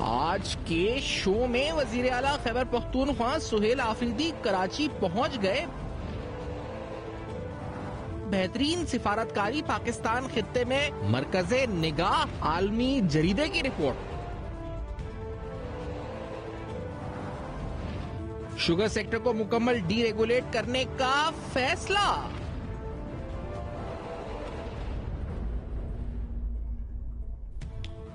آج کے شو میں وزیر اعلیٰ خیبر پختونخوا سہیل آفریدی کراچی پہنچ گئے. بہترین سفارتکاری پاکستان خطے میں مرکز نگاہ عالمی جریدے کی رپورٹ. شوگر سیکٹر کو مکمل ڈی ریگولیٹ کرنے کا فیصلہ.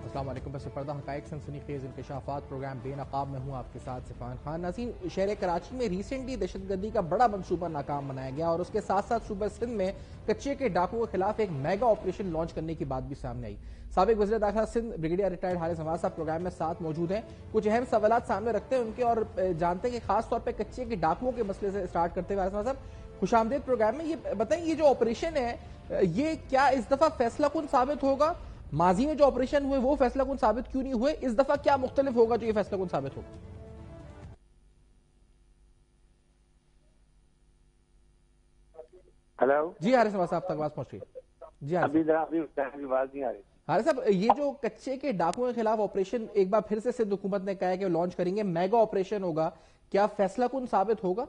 السلام علیکم. بس پردہ حقائق سنسنی خیز انکشافات پروگرام بے نقاب میں ہوں آپ کے ساتھ سفان خان. ناظرین، شہر کراچی میں ریسنٹلی دہشت گردی کا بڑا منصوبہ ناکام بنایا گیا اور اس کے ساتھ ساتھ صوبہ سندھ میں کچے کے ڈاکوؤں کے خلاف ایک میگا آپریشن لانچ کرنے کی بات بھی سامنے آئی. سابق وزیر داخلہ سندھ بریگیڈیئر ریٹائرڈ حارث نواز صاحب پروگرام میں ساتھ موجود ہیں. کچھ اہم سوالات سامنے رکھتے ہیں ان کے اور جانتے ہیں کہ خاص طور پہ کچے کے ڈاکوؤں کے مسئلے سے اسٹارٹ کرتے ہوئے حارث نواز صاحب خوش آمدید پروگرام میں. یہ بتائیں، یہ جو آپریشن ہے یہ کیا اس دفعہ فیصلہ کن ثابت ہوگا؟ ماضی میں جو آپریشن ہوئے وہ فیصلہ کن ثابت کیوں نہیں ہوئے؟ اس دفعہ کیا مختلف ہوگا جو یہ فیصلہ کن ثابت ہوگا؟ ہلو جی حارث نواز صاحب تک آواز پہنچ رہی ہے؟ جی ابھی آواز نہیں آ رہی. حارث صاحب، یہ جو کچے کے ڈاکوؤں کے خلاف آپریشن ایک بار پھر سے سندھ حکومت نے کہا ہے کہ لانچ کریں گے، میگا آپریشن ہوگا، کیا فیصلہ کن ثابت ہوگا؟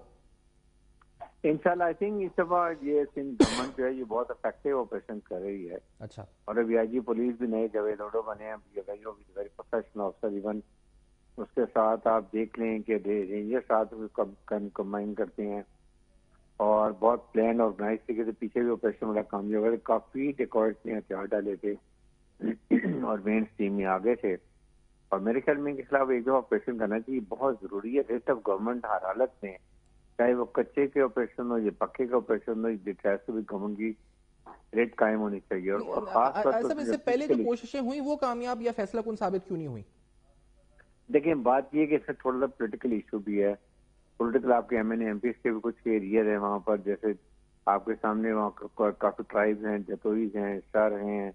انشاءاللہ آئی تھنک اس دفعہ یہ سندھ گورنمنٹ جو ہے یہ بہت افیکٹو آپریشن کر رہی ہے. اچھا. اور ابھی آئی جی پولیس بھی نئے جاوید اوڈو بنے ہیں، ویری پروفیشنل آفیسر. ایون اس کے ساتھ آپ دیکھ لیں کہ رینجر ساتھ کمبائن کرتے ہیں اور بہت پلان آرگنائز طریقے سے پیچھے بھی آپریشن والا کام جو ہے. کافی ڈیکورٹس نے ہتھیار ڈالے تھے اور مین اسٹریم میں آگے تھے. اور میرے خیال میں ان کے خلاف ایک جو آپریشن کرنا چاہیے بہت ضروری ہے. ریٹ آف گورنمنٹ ہر حالت میں، چاہے وہ کچے کے آپریشن ہو یا پکے کے آپریشن ہو، گورنمنٹ کی ریٹ قائم ہونی چاہیے. اور خاص طور پر اس سے پہلے جو کوششیں ہوئی وہ کامیاب یا فیصلہ کن ثابت کیوں نہیں ہوئی؟ دیکھیں، بات یہ کہ اس سے تھوڑا سا پولیٹیکل ایشو بھی ہے. پولیٹیکل آپ کے M N A M Ps کے بھی کچھ ایریاز ہیں وہاں پر، جیسے آپ کے سامنے وہاں کافی ٹرائبز ہیں، جتوئیز ہیں، سر ہیں،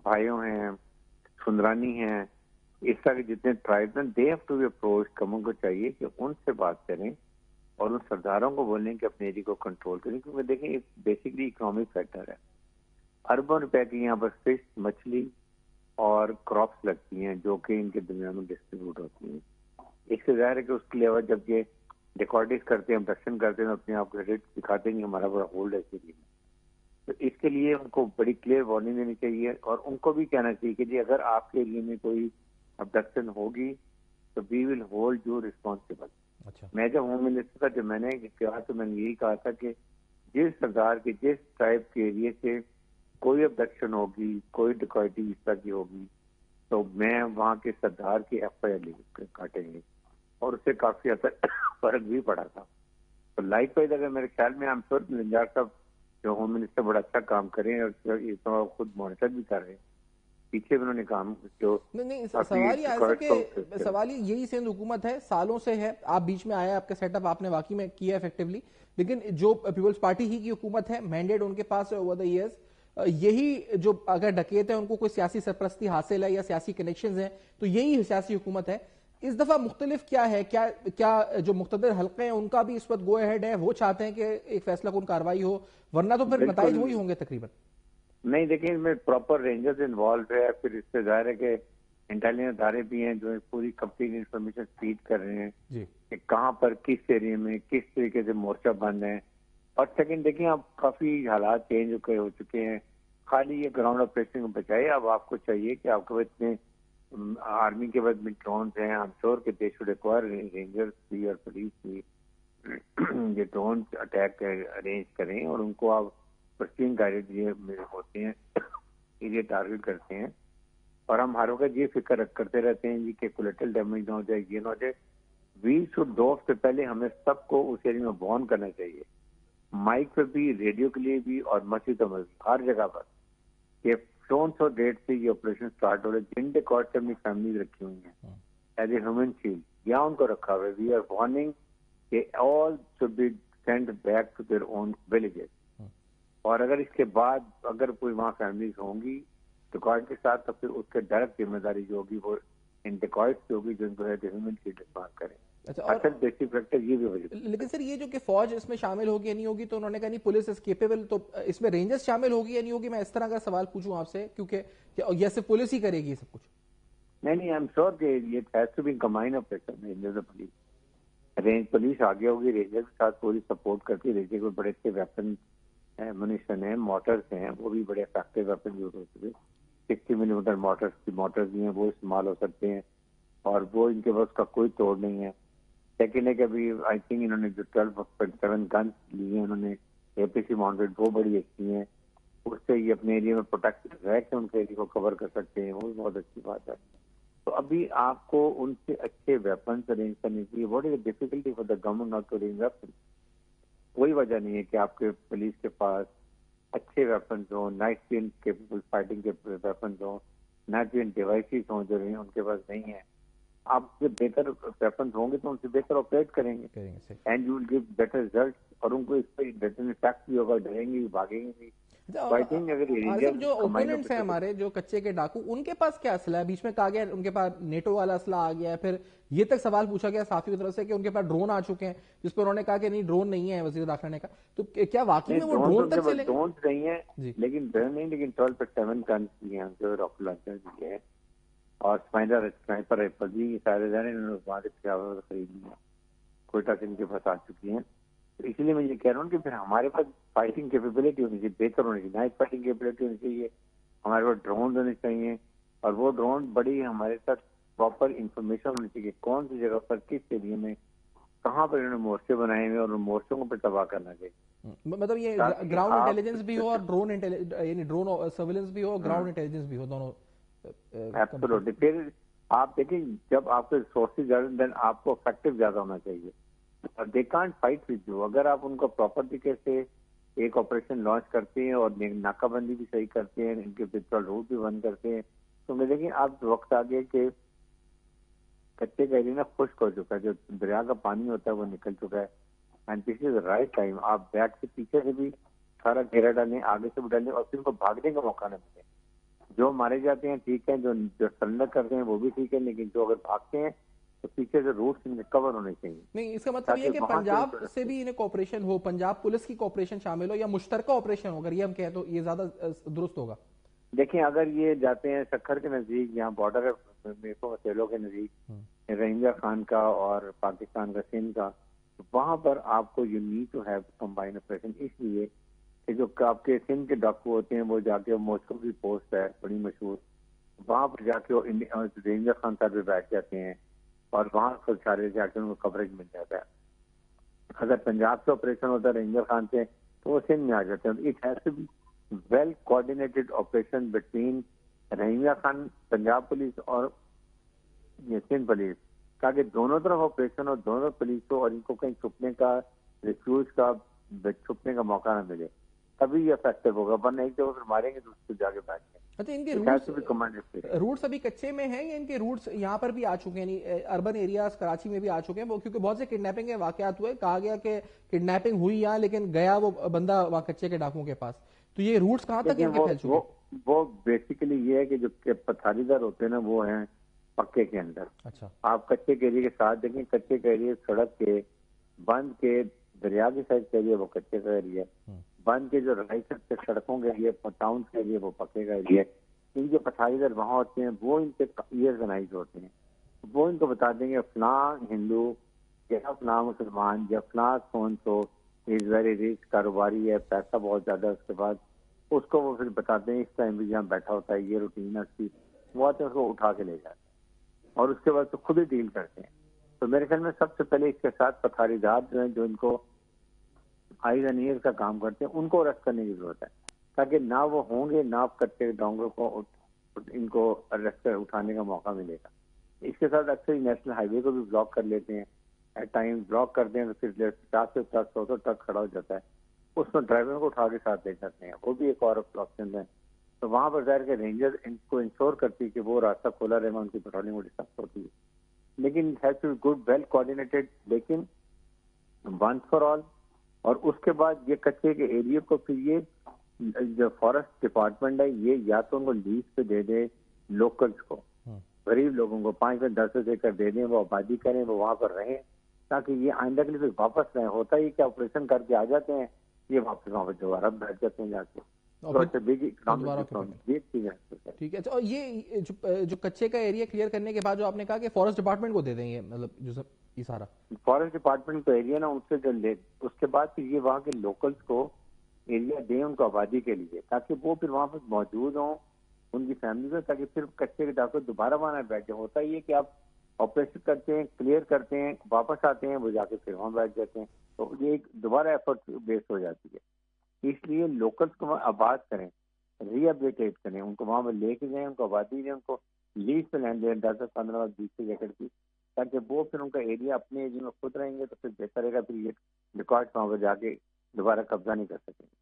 بھائیوں ہیں، سندرانی ہیں. اس طرح کے جتنے ٹرائبز ہیں they have to be approach. کموں کو چاہیے کہ ان سے بات کریں اور ان سرداروں کو بولیں کہ اپنے ایریا کو کنٹرول کریں، کیونکہ دیکھیں ایک بیسکلی اکنامک فیکٹر ہے. اربوں روپے کی یہاں پر فش، مچھلی اور کراپس لگتی ہیں جو کہ ان کے درمیان میں ڈسٹریبیوٹ ہوتی ہیں. اس سے ظاہر ہے کہ اس کے لیے جب یہ ڈیکارڈیز کرتے ہیں، ابڈکشن کرتے ہیں، اپنے آپ کو ریٹ دکھاتے ہیں کہ ہمارا بڑا ہولڈ ہے اس کے لیے. تو اس کے لیے ان کو بڑی کلیئر وارننگ دینی چاہیے اور ان کو بھی کہنا چاہیے کہ جی اگر آپ کے ایریا میں کوئی ابڈکشن ہوگی تو وی ول ہولڈ یو ریسپانسبل. میں جب ہوم منسٹر تھا، جب میں نے کہا تو میں نے یہی کہا تھا کہ جس سردار کے جس ٹرائب کے ایریا سے کوئی ابڈکشن ہوگی، کوئی ڈکیتی اس طرح کی ہوگی تو میں وہاں کے سردار کی ایف آئی آر کاٹیں گے. اور اس سے کافی حد تک فرق بھی پڑا تھا. تو لائک وائز اگر میرے خیال میں ننجار صاحب جو ہوم منسٹر بڑا اچھا کام کریں اور خود مانیٹر بھی کر رہے ہیں، پیچھے انہوں نے کام جو سوال یہی سندھ حکومت ہے، سالوں سے ہے. آپ بیچ میں آیا، آپ کا سیٹ اپ آپ نے واقعی میں کیا ایفیکٹولی، لیکن جو پیپلز پارٹی ہی کی حکومت ہے، مینڈیٹ ان کے پاس اوور دا ایئرز یہی جو اگر ڈکیت ہیں ان کو کوئی سیاسی سرپرستی حاصل ہے یا سیاسی کنیکشنز ہیں تو یہی سیاسی حکومت ہے. اس دفعہ مختلف کیا ہے؟ کیا جو مقتدر حلقے ہیں ان کا بھی اس وقت گو اہیڈ ہے، وہ چاہتے ہیں کہ ایک فیصلہ کن کارروائی ہو، ورنہ تو پھر نتائج وہی ہوں گے تقریباً؟ نہیں، دیکھیں اس میں پراپر رینجرز انوالو ہے. پھر اس سے ظاہر ہے کہ انٹیلیجنس ادارے بھی ہیں جو پوری کمپلیٹ انفارمیشن فیڈ کر رہے ہیں کہ کہاں پر کس ایریا میں کس طریقے سے مورچہ بند ہے. اور سیکنڈ دیکھیں اب کافی حالات چینج ہو چکے ہیں. خالی یہ گراؤنڈ آپریشن کو بچائے، اب آپ کو چاہیے کہ آپ کے پاس اتنے آرمی کے بعد میں ڈرونز ہیں. آئی ایم شیور کہ دے شوڈ ایکوائر رینجرز بھی اور پولیس بھی یہ ڈرون اٹیک ارینج کریں اور ان کو آپ پرسین گائیڈ ہوتے ہیں، ایریا ٹارگیٹ کرتے ہیں. اور ہم ہر وقت یہ فکر کرتے رہتے ہیں جی کہ کولیٹرل ڈیمیج نہ ہو جائے، یہ نہ ہو جائے. وی شوڈ 2 ہفتے پہلے ہمیں سب کو اس ایریا میں وارن کرنا چاہیے، مائک پہ بھی، ریڈیو کے لیے بھی اور مسجد میں بھی، ہر جگہ پر کہ سو ڈیٹ سے یہ آپریشن سٹارٹ ہو رہے. جن ڈیکارڈ سے اپنی فیملیز رکھی ہوئی ہیں ایز اے ہیومن شیلڈ یا ان کو رکھا ہوا ہے، وی آر وارننگ کہ all should be sent back to their own villages. اور اگر اس کے بعد اگر کوئی وہاں فیملیز ہوں گی ڈیکارڈ کے ساتھ تو پھر اس کے ڈائریکٹ ذمہ داری جو ہوگی وہ ان ڈیکارڈ کی ہوگی جو ان کو ہے ہیومن شیلڈ استعمال کریں. اصل بیسک فیکٹر یہ بھی وجہ. لیکن سر یہ جو کہ فوج اس میں شامل ہوگی یا نہیں ہوگی تو انہوں نے کہا نہیں پولیس از کیپیبل، تو اس میں رینجرز شامل ہوگی یا نہیں ہوگی؟ میں اس طرح کا سوال پوچھوں آپ سے کیونکہ یا صرف پولیس ہی کرے گی یہ سب کچھ؟ نہیں آئی ایم شیور کہ یہ has to be combine operation rangers اور پولیس. رینج پولیس آگے ہوگی, رینجر کے ساتھ پوری سپورٹ کرتی ہے. رینجر کو بڑے اچھے ویپن منیشن ہیں, موٹرس ہیں, وہ بھی بڑے افیکٹو ویپن یوز ہوتے ہیں. 60 ملی میٹر موٹرز بھی ہیں, وہ استعمال ہو سکتے ہیں اور وہ ان کے پاس کا کوئی توڑ نہیں ہے. سیکنڈ ہے کہ ابھی آئی تھنک انہوں نے جو 12.7 گنس لی ہیں انہوں نے اے پی سی ماؤنٹڈ, وہ بڑی اچھی ہیں. اس سے یہ اپنے ایریا میں پروٹیکٹ رہ کے ان کے ایریا کو کور کر سکتے ہیں, وہ بھی بہت اچھی بات ہے. تو ابھی آپ کو ان سے اچھے ویپنس ارینج کرنے کی what is difficulty for the government not to arrange weapon. کوئی وجہ نہیں ہے کہ آپ کے پولیس کے پاس اچھے ویپنز ہوں, نائٹ ویژن کیپیبل فائٹنگ کے ویپنز ہوں, نائٹ ویژن ڈیوائسز ہوں جو ان کے پاس نہیں ہیں. آپ سے بہتر ویپنز ہوں گے تو ان سے بہتر آپریٹ کریں گے and you will give better result, اور ان کو اس پہ بیٹر امپیکٹ بھی ہوگا, ڈریں گے بھی, بھاگیں گے بھی. جو اوپوننٹس ہیں ہمارے, جو کچے کے ڈاکو, ان کے پاس کیا اسلحہ ہے؟ بیچ میں کہا گیا ان کے پاس نیٹو والا اسلحہ آ گیا ہے, پھر یہ تک سوال پوچھا گیا صحافی کی طرف سے کہ ان کے پاس ڈرون آ چکے ہیں, جس پر انہوں نے کہا کہ نہیں ڈرون نہیں ہے وزیر داخلہ نے کہا. تو کیا واقعی میں وہ ڈرون تک چلے گا؟ ڈرون نہیں ہے لیکن ڈرون نہیں, لیکن 12.7 گنس بھی ہیں, جو راکٹ لانچر بھی ہے, اور سنائپر رائفل بھی سارے جانے انہوں نے وہاں سے پشاور خرید لی ہیں, کوئٹہ سے ان کے پاس آ چکی ہیں. تو اس لیے میں یہ کہہ رہا ہوں کہ پھر ہمارے پاس فائٹنگ کیپیبلٹی ہونی چاہیے, بہتر ہونی چاہیے, نائٹ فائٹنگ کیپیبلٹی ہونی چاہیے, ہمارے پاس ڈرون ہونے چاہیے, اور وہ ڈرون بڑی ہمارے ساتھ پراپر انفارمیشن ہونی چاہیے کون سی جگہ پر کس ایریا میں کہاں پر انہوں نے مورچے بنائے ہوئے اور ان مورچوں کو پہ تباہ کرنا چاہیے. مطلب یہ گراؤنڈ انٹیلیجنس بھی ہو اور ڈرون یعنی ڈرون سرویلنس بھی ہو, گراؤنڈ انٹیلیجنس بھی ہو, دونوں. ایبسولوٹلی. پھر آپ دیکھیں جب آپ کے ریسورسز زیادہ دین آپ کو افیکٹو زیادہ ہونا چاہیے. They can't fight with you. اگر آپ ان کو پراپر طریقے سے ایک آپریشن لانچ کرتے ہیں اور ناکہ بندی بھی صحیح کرتے ہیں, ان کے پیٹرول روٹ بھی بند کرتے ہیں, تو میں دیکھیں آپ وقت آگے کہ کچے کا ایریا نا خشک ہو چکا ہے, جو دریا کا پانی ہوتا ہے وہ نکل چکا ہے, and this is right time. آپ بیک سے پیچھے سے بھی سارا گھیرا ڈالیں, آگے سے بھی ڈالیں, اور پھر ان کو بھاگنے کا موقع نہ ملے. جو مارے جاتے ہیں ٹھیک ہے, جو سرنڈر کرتے ہیں وہ بھی ٹھیک ہے, لیکن جو اگر بھاگتے ہیں تو پیچھے سے روٹس ان کے کور ہونے چاہیے. نہیں, اس کا مطلب یہ کہ پنجاب سے بھی انہیں کوپریشن ہو, پنجاب پولیس کی کوپریشن شامل ہو, یا مشترکہ آپریشن ہو, اگر یہ ہم کہیں تو یہ زیادہ درست ہوگا. دیکھیں اگر یہ جاتے ہیں سکھر کے نزدیک, یہاں بارڈر ہے مسیلوں کے نزدیک, رحیمیہ خان کا اور پاکستان کا سندھ کا, وہاں پر آپ کو you need to have combine operation. اس لیے کہ جو آپ کے سندھ کے ڈاکو ہوتے ہیں وہ جا کے موسکو کی پوسٹ ہے بڑی مشہور, وہاں پر جا کے رحیمیہ خان صاحب پہ بیٹھ جاتے ہیں اور وہاں پر سارے جا کے ان کو کوریج مل جاتا ہے. اگر پنجاب سے آپریشن ہوتا ہے رحیمیہ خان سے تو وہ سندھ میں آ جاتے ہیں. It has to be well coordinated operation between Rahimyar Khan Punjab police اور سندھ پولیس, تاکہ دونوں طرف آپریشن ہو, دونوں پولیس ہو, اور ان کو کہیں چھپنے کا, ریفیوج کا, چھپنے کا موقع نہ ملے, تبھی یہ افیکٹو ہوگا. ورنہ ایک جگہ پھر ماریں گے دوسرے جا کے بیٹھ گئے. اچھا, ان کے روٹس ابھی کچے میں ہیں یا ان کے روٹس یہاں پر بھی آ چکے ہیں, اربن ایریاز کراچی میں بھی آ چکے ہیں وہ, کیونکہ بہت سے کڈنیپنگ کے واقعات ہوئے, کہا گیا کہ کڈنیپنگ ہوئی یہاں لیکن گیا وہ بندہ وہاں کچے کے ڈاکوؤں کے پاس. تو یہ روٹس کہاں تک ان کے پھیل چکے ہیں؟ وہ بیسیکلی یہ ہے کہ جو پتھاری دار ہوتے ہیں نا وہ ہیں پکے کے اندر. اچھا, آپ کچے کے ایریا کے ساتھ دیکھیں, کچے کے ایریا سڑک کے بند کے دریا کے سائڈ کے ایریا وہ کچے کا ایریا, بند کے جو رائٹ سے سڑکوں کے ایریا ٹاؤن کے ایریا وہ پکے کا ایریا. ان کے پتھاری دار وہاں ہوتے ہیں, وہ ان کے ایئرگنائز ہوتے ہیں, وہ ان کو بتا دیں گے فلاں ہندو یا فلاں مسلمان یا فلاں سون سو از ویری ریچ, کاروباری ہے, پیسہ بہت زیادہ ہے, اس کے بعد اس کو وہ پھر بتاتے ہیں اس ٹائم بھی جہاں بیٹھا ہوتا ہے, یہ روٹین ہے اس کی, وہ آتے ہیں اس کو اٹھا کے لے جاتے ہیں اور اس کے بعد تو خود ہی ڈیل کرتے ہیں. تو میرے خیال میں سب سے پہلے اس کے ساتھ پتھاری دار جو ہیں, جو ان کو آئیز اینڈ ایئرز کا کام کرتے ہیں, ان کو اریسٹ کرنے کی ضرورت ہے, تاکہ نہ وہ ہوں گے نہ کچے ڈونگوں کو ان کو اریسٹ کر اٹھانے کا موقع ملے گا. اس کے ساتھ اکثر نیشنل ہائی وے کو بھی بلاک کر لیتے ہیں, ایٹ ٹائم بلاک کرتے ہیں تو پھر 50 سے 100 ٹرک کھڑا ہو جاتا ہے, اس میں ڈرائیور کو اٹھا کے ساتھ لے جاتے ہیں, وہ بھی ایک اور آپشن ہے. تو وہاں پر ظاہر کے رینجر ان کو انشور کرتی ہے کہ وہ راستہ کھولا رہے, ان کی پیٹرولنگ بڑی سخت ہوتی ہے, لیکن has to be good well coordinated, لیکن ونس فار آل. اور اس کے بعد یہ کچے کے ایریا کو پھر یہ جو فارسٹ ڈپارٹمنٹ ہے یہ یا تو ان کو لیز پہ دے دے لوکلز کو, غریب لوگوں کو 5-10 ایکڑ دے دیں, وہ آبادی کریں, وہ وہاں پر رہیں, تاکہ یہ آئندہ کے لیے واپس رہیں. ہوتا ہی کہ آپریشن کر کے آ جاتے ہیں, یہ واپس وہاں پر دوبارہ بیٹھ جاتے ہیں جا کے. ٹھیک ہے. اور یہ جو کچے کا ایریا کلیئر کرنے کے بعد جو آپ نے کہا کہ فارسٹ ڈپارٹمنٹ کو دے دیں گے، مطلب جو سب یہ سارا فارسٹ ڈپارٹمنٹ کو ایریا نا ان سے جو لے، اس کے بعد پھر یہ وہاں کے لوکلز کو ایریا دیں ان کو آبادی کے لیے، تاکہ وہ پھر وہاں پر موجود ہوں ان کی فیملی میں، تاکہ پھر کچے کے ڈاکو دوبارہ وہاں نہ بیٹھ جائیں. ہوتا یہ کہ آپ آپریشن کرتے ہیں، کلیئر کرتے ہیں، واپس آتے ہیں، وہ جا کے پھر وہاں بیٹھ جاتے ہیں، تو یہ ایک دوبارہ ایفرٹ بیس ہو جاتی ہے. اس لیے لوکلز کو آباد کریں، ری ایبلیٹیٹ کریں، ان کو وہاں پر لے کے جائیں، ان کو آبادی دیں، ان کو لیز پہ لینڈ دیں 10-15 20 ایکڑ کی، تاکہ وہ پھر ان کا ایریا اپنے ایریا میں خود رہیں گے، تو پھر بہتر رہے گا. پھر یہ ریکارڈ وہاں پر جا کے دوبارہ قبضہ نہیں کر سکیں گے.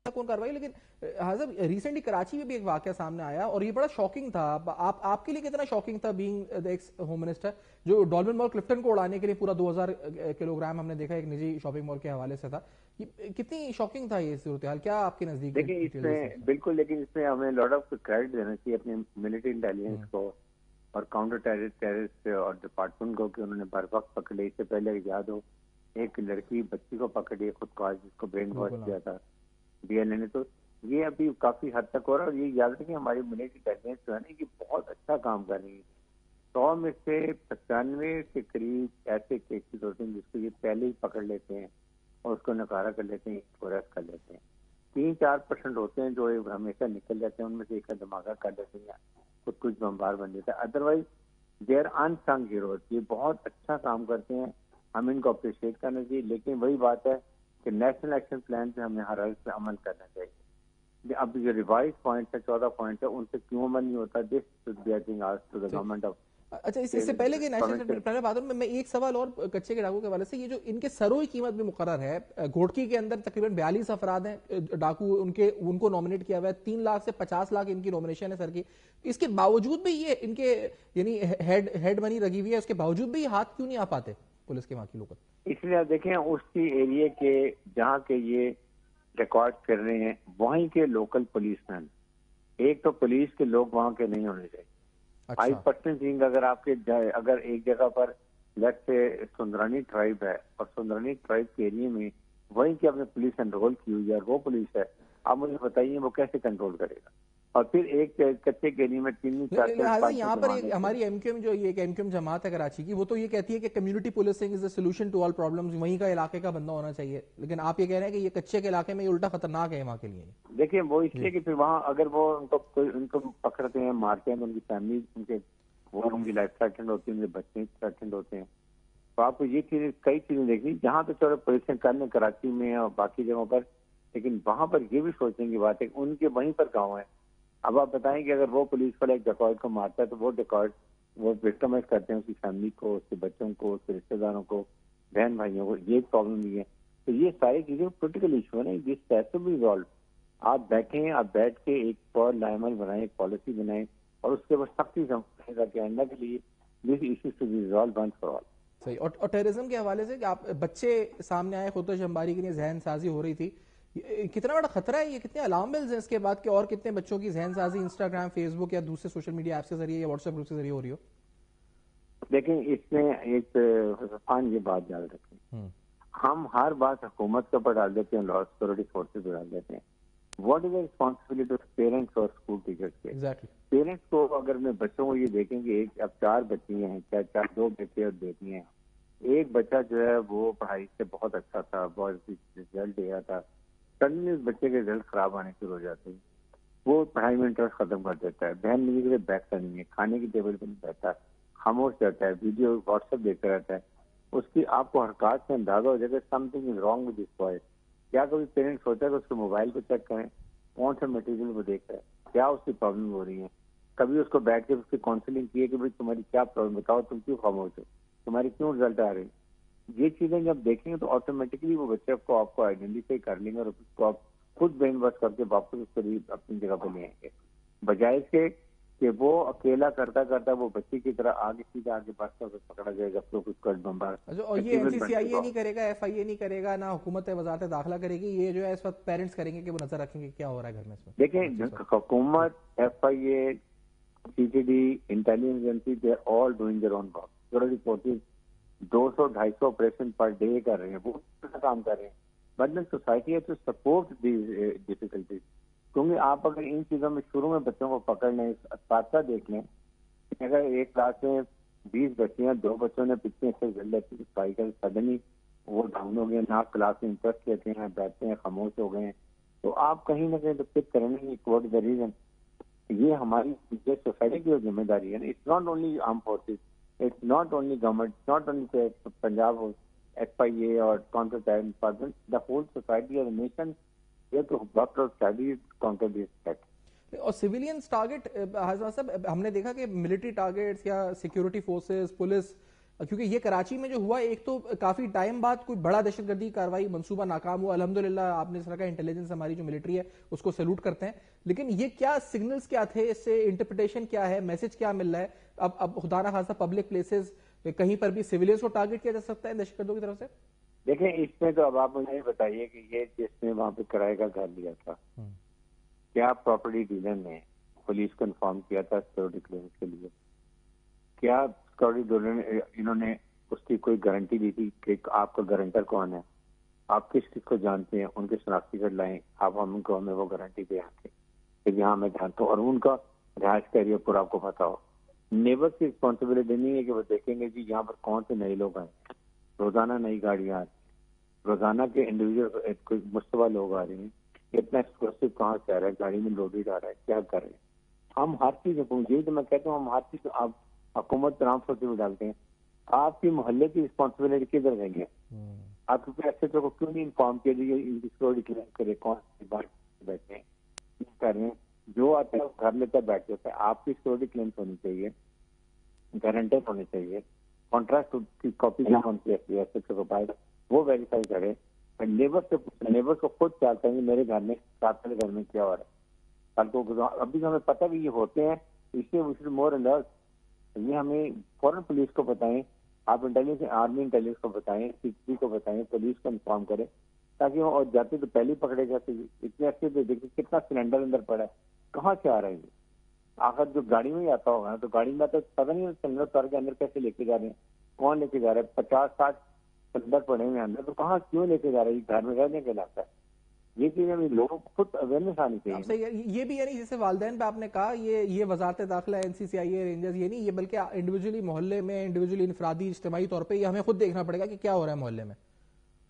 کون کاروائی. لیکن حضرت ریسنٹلی کراچی میں بھی ایک واقعہ سامنے آیا اور یہ بڑا شاکنگ تھا. آپ کے لیے کتنا شاکنگ تھا بینگ ایکس ہوم منسٹر، جو ڈالمن مال کلفٹن کو اڑانے کے لیے پورا 2000 کلو گرام ہم نے دیکھا ایک نجی شاپنگ مال کے حوالے سے تھا. کتنی شاکنگ تھا یہ صورتحال، کیا آپ کے نزدیک؟ دیکھیں اس میں بالکل، لیکن اس میں ہمیں لاٹ آف کریڈٹ دینا چاہیے اپنے ملٹری انٹیلیجنس کو اور کاؤنٹر ٹیررسٹ اور ڈپارٹمنٹ کو، کہ انہوں نے بر وقت پکڑے. اس سے پہلے یاد ہو ایک لڑکی بچی کو پکڑی خود کو، جس کو برین واش کیا تھا ڈی ایل اے نے. تو یہ ابھی کافی حد تک ہو رہا ہے. اور یہ یاد رکھیں ہماری ملٹری انٹیلیجنس جو ہے نا، یہ بہت اچھا کام کر رہی ہے. 100 میں سے 95 کے قریب ایسے کیسز ہوتے ہیں جس کو یہ پہلے ہی پکڑ لیتے ہیں اور اس کو نکارا کر لیتے ہیں، اس کو ریسٹ کر لیتے ہیں. 3-4% ہوتے ہیں جو ہمیشہ نکل جاتے ہیں، ان میں سے ایک دھماکہ کر لیتے ہیں، خود کچھ بمبار بن جاتا ہے. ادروائز دیر ان سنگ ہیروز، یہ بہت اچھا کام کرتے ہیں، ہم ان کو اپریشیٹ کرنا چاہیے. لیکن وہی بات ہے کہ نیشنل ایکشن پلان پہ ہمیں ہر حال پہ عمل کرنا چاہیے. اب جو ریوائز پوائنٹ ہے 14 پوائنٹ ہے، ان سے کیوں عمل نہیں ہوتا؟ This should be I think asked to the government of. اچھا، اس سے پہلے کہ نیشنل پہلے بات میں ایک سوال اور کچے کے ڈاکو کے حوالے سے، یہ جو ان کے سروئی قیمت بھی مقرر ہے، گھوٹکی کے اندر تقریباً 42 افراد ہیں ڈاکو، ان کو نومینیٹ کیا ہوا ہے. 3 لاکھ سے 50 لاکھ ان کی نومینیشن ہے سر کی. اس کے باوجود بھی یہ ان کے یعنی ہیڈ منی لگی ہوئی ہے، اس کے باوجود بھی یہ ہاتھ کیوں نہیں آ پاتے پولیس کے وہاں کی لوگ؟ اس لیے آپ دیکھیں اس کی ایریا کے جہاں کے یہ ریکارڈ کر رہے ہیں، وہیں کے لوکل پولیس مین، ایک تو پولیس کے لوگ وہاں کے نہیں ہونے چاہیے. آئی پرسن سنگھ اگر ایک جگہ پر لیٹ سے سندرانی ٹرائب ہے اور سندرانی ٹرائب کے ایریا میں وہیں کی اپنے پولیس انرول کی ہوئی ہے اور وہ پولیس ہے، آپ مجھے بتائیے وہ کیسے کنٹرول کرے گا؟ اور پھر ایک کچے کے ایریا میں 3-4 یہاں پر ہماری ایم کیو ایم جو ایک ایم کیو ایم جماعت ہے کراچی کی، وہ تو یہ کہتی ہے کہ community policing is the solution to all problems، وہیں کا علاقے کا بندہ ہونا چاہیے. لیکن آپ یہ کہہ رہے ہیں کہ یہ کچے کے علاقے میں یہ الٹا خطرناک ہے وہاں کے لیے. دیکھیں وہ اس لیے کہ پھر وہاں اگر وہ ان کو پکڑتے ہیں، مارتے ہیں، تو ان کی فیملی ان کی لائف تھریٹنڈ ہوتی ہے، ان کے بچے تھریٹنڈ ہوتے ہیں. تو آپ کو یہ چیزیں کئی چیزیں دیکھیں جہاں تو چلو پولیسنگ کر لیں کراچی میں اور باقی جگہوں پر، لیکن وہاں پر یہ بھی سوچنے کی بات ہے کہ ان کے وہیں پر گاؤں ہے. اب آپ بتائیں کہ اگر وہ پولیس والا ایک ڈکوائٹ کو مارتا ہے تو وہ ڈکوائٹ وہ وکٹمائز کرتے ہیں اس کی فیملی کو، اس کے بچوں کو، اس کے رشتے داروں کو، بہن بھائیوں کو. یہ پرابلم نہیں ہے. تو یہ ساری چیزیں پولیٹیکل ایشو ہے نا، جس ہیز ٹو بی ریزالوڈ. آپ بیٹھیں، آپ بیٹھ کے ایک لائمل بنائیں، ایک پالیسی بنائیں اور اس کے بعد سختی سمجھے گا کہ آئندہ کے لیے this issues to be resolved once for all. صحیح. اور ٹیررزم کے حوالے سے کہ آپ بچے سامنے آئے، خودکش بمباری کے لیے ذہن سازی ہو رہی تھی، کتنا بڑا خطرہ ہے یہ؟ کتنے الارم بیلز ہیں اس کے بعد کہ اور کتنے بچوں کی ذہن سازی انسٹاگرام، فیس بک یا دوسرے سوشل میڈیا ایپس کے ذریعے یا واٹس ایپ گروپ کے ذریعے ہو رہی ہو؟ دیکھیں اس میں ایک یہ بات یاد رکھیں، ہم ہر بات حکومت کے اوپر ڈال دیتے ہیں، لا سیکورٹی فورسز پہ ڈال دیتے ہیں. What is the responsibility of parents اور اسکول ٹیچرس کے؟ پیرنٹس کو اگر میں بچوں کو یہ دیکھیں کہ اب 4 بچی ہیں، 2 بیٹے اور بیٹی ہیں. ایک بچہ جو ہے وہ پڑھائی سے بہت اچھا تھا، بہت رزلٹ دیا تھا، سڈنلی اس بچے کے رزلٹ خراب آنے شروع ہو جاتے ہیں، وہ پڑھائی میں انٹرسٹ ختم کر دیتا ہے، بہن میری کے لیے بیٹھتا نہیں ہے، کھانے کی ٹیبل پہ نہیں بیٹھتا، خاموش رہتا ہے، ویڈیو واٹس ایپ دیکھتا رہتا ہے. اس کی آپ کو حرکات سے اندازہ ہو جائے گا something is wrong with this boy. کیا کبھی پیرنٹس ہوتا ہے کہ اس کے موبائل کو چیک کریں کون سے مٹیریل کو دیکھ رہا ہے، کیا اس کی پرابلم ہو رہی ہے؟ کبھی اس کو بیٹھ کے اس کی کاؤنسلنگ کی ہے کہ بھائی تمہاری کیا پرابلم، بتاؤ تم کیوں خاموش ہو، تمہاری کیوں رزلٹ آ رہے ہیں؟ یہ چیزیں جب دیکھیں گے تو آٹومیٹکلی وہ بچے کو آپ کو آئیڈینٹیفائی کر لیں گے اور اس کو آپ خود برین واش کر کے واپس اس کو اپنی جگہ پہ لے آئیں گے، بجائے اس کے کہ وہ اکیلا کرتا وہ بچی کی طرح آگے سیدھا آگے بڑھتا پکڑا جائے گا تو کچھ بمبار. اور یہ این سی سی آئی اے نہیں کرے گا، ایف آئی اے نہیں کرے گا، نہ حکومت وزارت داخلہ کرے گی، یہ جو ہے اس وقت پیرنٹس کریں گے کہ وہ نظر رکھیں گے کیا ہو رہا ہے گھر میں. اس میں دیکھیں حکومت، F I A, C T D, intelligence agency, they are all doing their own work. 200-250 operation per day کر رہے ہیں، وہ کام کر رہے ہیں. مطلب سوسائٹی ہے تو سپورٹ دیز ڈیفیکلٹیز. کیونکہ آپ اگر ان چیزوں میں شروع میں بچوں کو پکڑ لیں, اساتذہ دیکھ لیں, اگر ایک کلاس میں 20 بچے ہیں, 2 بچوں نے پچھلے سے ضلع سائیکل سڈنلی وہ ڈاؤن ہو گئے, نہ کلاس میں انٹرسٹ لیتے ہیں, بیٹھتے ہیں, خاموش ہو گئے ہیں, تو آپ کہیں نہ کہیں تو پک کریں گے واٹ از دا ریزن. یہ ہماری سوسائٹی کی ذمہ داری ہے نا. It's not only arm forces, it's not only government, not only Punjab F I A اور counter department, the whole society اور نیشن یہ to work out strategy counter this threat. اور سویلینز ٹارگٹ حضرت صاحب ہم نے دیکھا کہ ملٹری ٹارگٹس یا سیکیورٹی فورسز, پولیس, کیونکہ یہ کراچی میں جو ہوا ایک تو کافی ٹائم بعد کوئی بڑا دہشت گردی کاروائی منصوبہ ناکام ہوا, الحمدللہ آپ نے اس طرح کا انٹیلیجنس ہماری جو ملٹری ہے اس کو سیلوٹ کرتے ہیں, لیکن یہ کیا سگنلز کیا تھے, اس سے انٹرپریٹیشن کیا ہے, میسج کیا مل رہا ہے؟ اب خدا نہ خاصہ پبلک پلیسز کہیں پر بھی سویلینز کو ٹارگٹ کیا جا سکتا ہے دہشت گردوں کی طرف سے؟ دیکھیں اس میں تو اب آپ مجھے بتائیے کہ یہ جس نے وہاں پہ کرائے کا گھر لیا تھا, کیا پراپرٹی ڈیلر نے پولیس کو انفارم کیا تھا سیکورٹی کلیئرنس کے لیے؟ کیا سیکورٹی ڈیلر نے انہوں نے اس کی کوئی گارنٹی دی تھی کہ آپ کا گارنٹر کون ہے, آپ کس کس کو جانتے ہیں, ان کے شناختی کارڈ لائیں, آپ ہم کو ہمیں وہ گارنٹی دے آتے کہ یہاں میں جانتا ہوں, اور ان کا رہائش کا ایریا پورا آپ کو پتا ہو. نیبر کی رسپانسبلٹی نہیں ہے کہ وہ دیکھیں گے جی یہاں پر کون سے نئے لوگ آئے, روزانہ نئی گاڑیاں آ رہی ہیں, روزانہ کے انڈیویجل کوئی مشتبہ لوگ آ رہے ہیں, اتنا ایکسپلوسو کہاں سے آ رہا ہے, گاڑی میں لوڈیڈ آ رہا ہے, کیا کر رہے ہیں. ہم ہر چیز یہی تو میں کہتا ہوں, ہم ہر چیز آپ حکومت تمام سوچے میں ڈالتے ہیں, آپ کی محلے کی رسپانسبلٹی کدھر رہیں گے؟ آپ کے ایس ایچ او کو کیوں نہیں انفارم کیا جائے ان کی سیکورٹی کلیئر کرے, کون سی بات بیٹھے ہیں, کر رہے ہیں, جو آتا ہے گھر لیتا بیٹھ جاتا ہے. آپ کی سیکورٹی کلیئرنس ہونی چاہیے, گارنٹر ہونے چاہیے, کانٹریکٹ کی کاپی ہونی چاہیے, ایس ایچ او کو پائے وہ ویریفائی کرے. لیبر سے لیبر کو خود چاہتا ہے میرے گھر میں ساتھ والے گھر میں کیا ہو رہا ہے, کل کو ابھی ہمیں پتہ بھی یہ ہوتے ہیں, اس لیے وی شوڈ مور الرٹ. یہ ہمیں فوراً پولیس کو بتائیں, آپ انٹیلیجنس آرمی انٹیلیجنس کو بتائیں, سی پی کو بتائیں, پولیس کو انفارم کریں تاکہ وہ جاتے تو پہلے پکڑے جاتے. اتنے عرصے سے دیکھیں کتنا سلینڈر اندر پڑا ہے, کہاں سے آ رہے ہیں, آخر جو گاڑی میں ہی آتا ہوگا تو گاڑی میں تو پتہ نہیں سلینڈر تار کے اندر کیسے لے کے جا رہے ہیں, کون لے کے جا رہا ہے, 50-60 سلینڈر پڑے ہوئے اندر, تو کہاں کیوں لے کے جا رہے ہیں, گھر میں رہنے کے علاقہ ہے. یہ چیزیں لوگوں کو خود اویئرنیس آنی چاہیے. یہ بھی یعنی جیسے والدین پہ آپ نے کہا یہ وزارت داخلہ, این سی سی آئی اے, رینجرز, یہ نہیں, یہ بلکہ انڈیویجولی محلے میں, انڈیویجولی انفرادی اجتماعی طور پہ یہ ہمیں خود دیکھنا پڑے گا کہ کیا ہو رہا ہے محلے میں.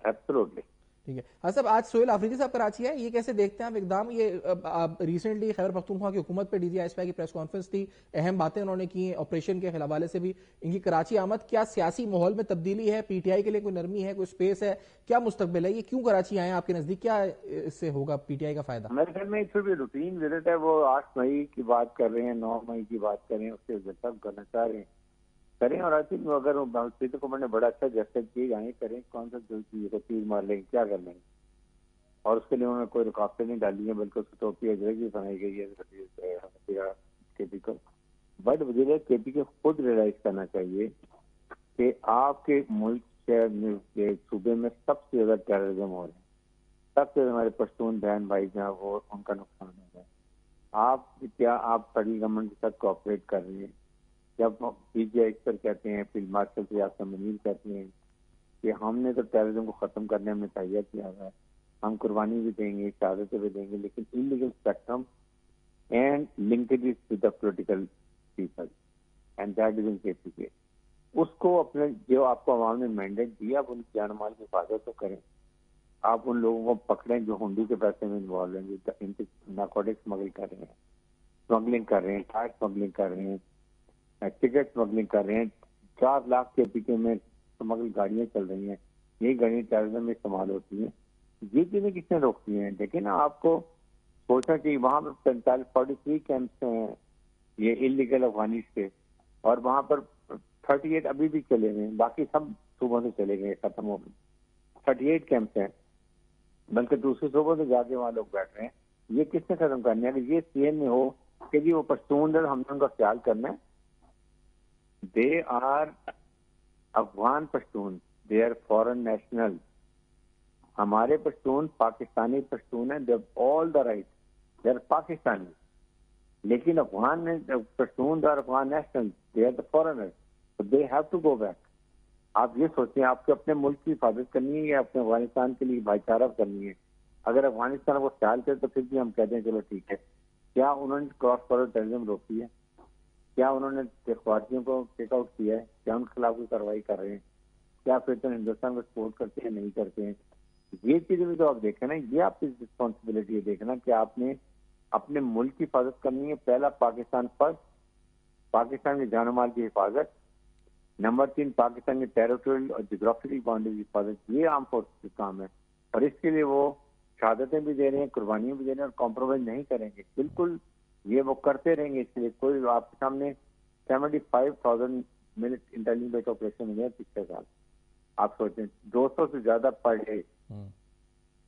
ایبسولوٹلی. ٹھیک ہے. ہاں صاحب, آج سہیل آفریدی صاحب کراچی ہے, یہ کیسے دیکھتے ہیں آپ اقدام؟ یہ ریسنٹلی خیبر پختونخوا کی حکومت پہ D G I S P کی پریس کانفرنس تھی, اہم باتیں انہوں نے کی آپریشن کے حوالے سے بھی. ان کی کراچی آمد کیا سیاسی ماحول میں تبدیلی ہے, پی ٹی آئی کے لیے کوئی نرمی ہے, کوئی اسپیس ہے, کیا مستقبل ہے, یہ کیوں کراچی آئے ہیں آپ کے نزدیک, کیا اس سے ہوگا پی ٹی آئی کا فائدہ؟ میرے خیال میں بھی روٹین وزٹ ہے, وہ 8 مئی کی بات کر رہے ہیں, 9 مئی کی بات کر رہے ہیں, اس سے زیادہ کرنا چاہ رہے ہیں کریں. اور آئی تھنک اگر حکومت نے بڑا اچھا جیسے کیے جائیں کریں, کون سا تیر مار لیں گے, کیا کر لیں گے, اور اس کے لیے انہوں نے کوئی رکاوٹیں نہیں ڈالی ہیں, بلکہ اس کی ٹوپی اجرے بھی بنائی گئی ہے کے پی کو. بٹ وزیر کے پی کے خود ریلائز کرنا چاہیے کہ آپ کے ملک شہر کے صوبے میں سب سے زیادہ ٹیررزم ہو رہے ہیں, سب سے ہمارے پشتون بہن بھائی جہاں وہ ان کا نقصان ہو رہا ہے. آپ کیا آپ فیڈرل گورنمنٹ کے ساتھ کوآپریٹ کر رہے ہیں؟ جب پی جی آئی پر کہتے ہیں, فیلڈ مارشل ریاست منیر کہتے ہیں کہ ہم نے تو ٹیررزم کو ختم کرنے میں تیار کیا ہوا ہے, ہم قربانی بھی دیں گے, شہادتیں بھی دیں گے, لیکن illegal spectrum and linkages with the political people and that is in K P کے, اس کو اپنے جو آپ کو عوام نے مینڈیٹ دیا آپ ان کی جان مال کی حفاظت تو کریں. آپ ان لوگوں کو پکڑیں جو ہنڈی کے پیسے میں انوالو ہیں, جو نارکوٹک اسمگل کر رہے ہیں, اسمگلنگ کر رہے ہیں, ٹائر اسمگلنگ کر رہے ہیں, ٹکٹ اسمگلنگ کر رہے ہیں. 4 لاکھ کے پی کے میں اسمگل گاڑیاں چل رہی ہیں, یہی گاڑیاں ٹیررزم میں استعمال ہوتی ہیں. یہ چیزیں کس نے روکتی ہیں؟ دیکھیں نا, آپ کو سوچنا چاہیے وہاں پر 43 کیمپس ہیں یہ انلیگل افغانیز کے, اور وہاں پر 38 ابھی بھی چلے گئے, باقی سب صوبوں سے چلے گئے, ختم ہو گئے. 38 کیمپس ہیں, بلکہ دوسرے صوبوں سے جا کے وہاں لوگ بیٹھ رہے ہیں. یہ کس نے ختم کرنا ہے؟ اگر یہ سی ایم میں ہو کہ جی وہ پشتون در ہم نے ان کا خیال کرنا ہے, they are Afghan Pashtun, they are foreign national. ہمارے پشتون پاکستانی پشتون ہیں, they have all the right, they are Pakistani. لیکن Afghan Pashtun they are Afghan national, they are the foreigner, they have to go back. آپ یہ سوچیں آپ کو اپنے ملک کی حفاظت کرنی ہے یا اپنے افغانستان کے لیے بھائی چارہ کرنی ہے؟ اگر افغانستان کو خیال کرے تو پھر بھی ہم کہتے ہیں چلو ٹھیک ہے. کیا انہوں نے کراس بارڈر ٹیررزم روکی ہے؟ کیا انہوں نے خواتین کو ٹیک آؤٹ کیا ہے؟ کیا ان کے خلاف کوئی کارروائی کر رہے ہیں؟ کیا پھر تو ہندوستان کو سپورٹ کرتے ہیں نہیں کرتے ہیں؟ یہ چیزیں بھی تو آپ دیکھیں نا. یہ آپ کی رسپانسبلٹی ہے دیکھنا کہ آپ نے اپنے ملک کی حفاظت کرنی ہے. پہلا پاکستان فرسٹ، پاکستان کے جان و مال کی حفاظت. نمبر 3 پاکستان کے ٹیریٹوریل اور جغرافیکل باؤنڈری کی حفاظت. یہ عام فورس کا کام ہے اور اس کے لیے وہ شہادتیں بھی دے رہے ہیں، قربانیاں بھی دے رہے ہیں اور کمپرومائز نہیں کریں گے. بالکل یہ وہ کرتے رہیں گے. اس لیے کوئی آپ کے سامنے 75,000 ملٹ انٹرنل بیٹ آپریشن ہوئے ہیں پچھلے سال. آپ سوچیں 200 سے زیادہ پر ڈے.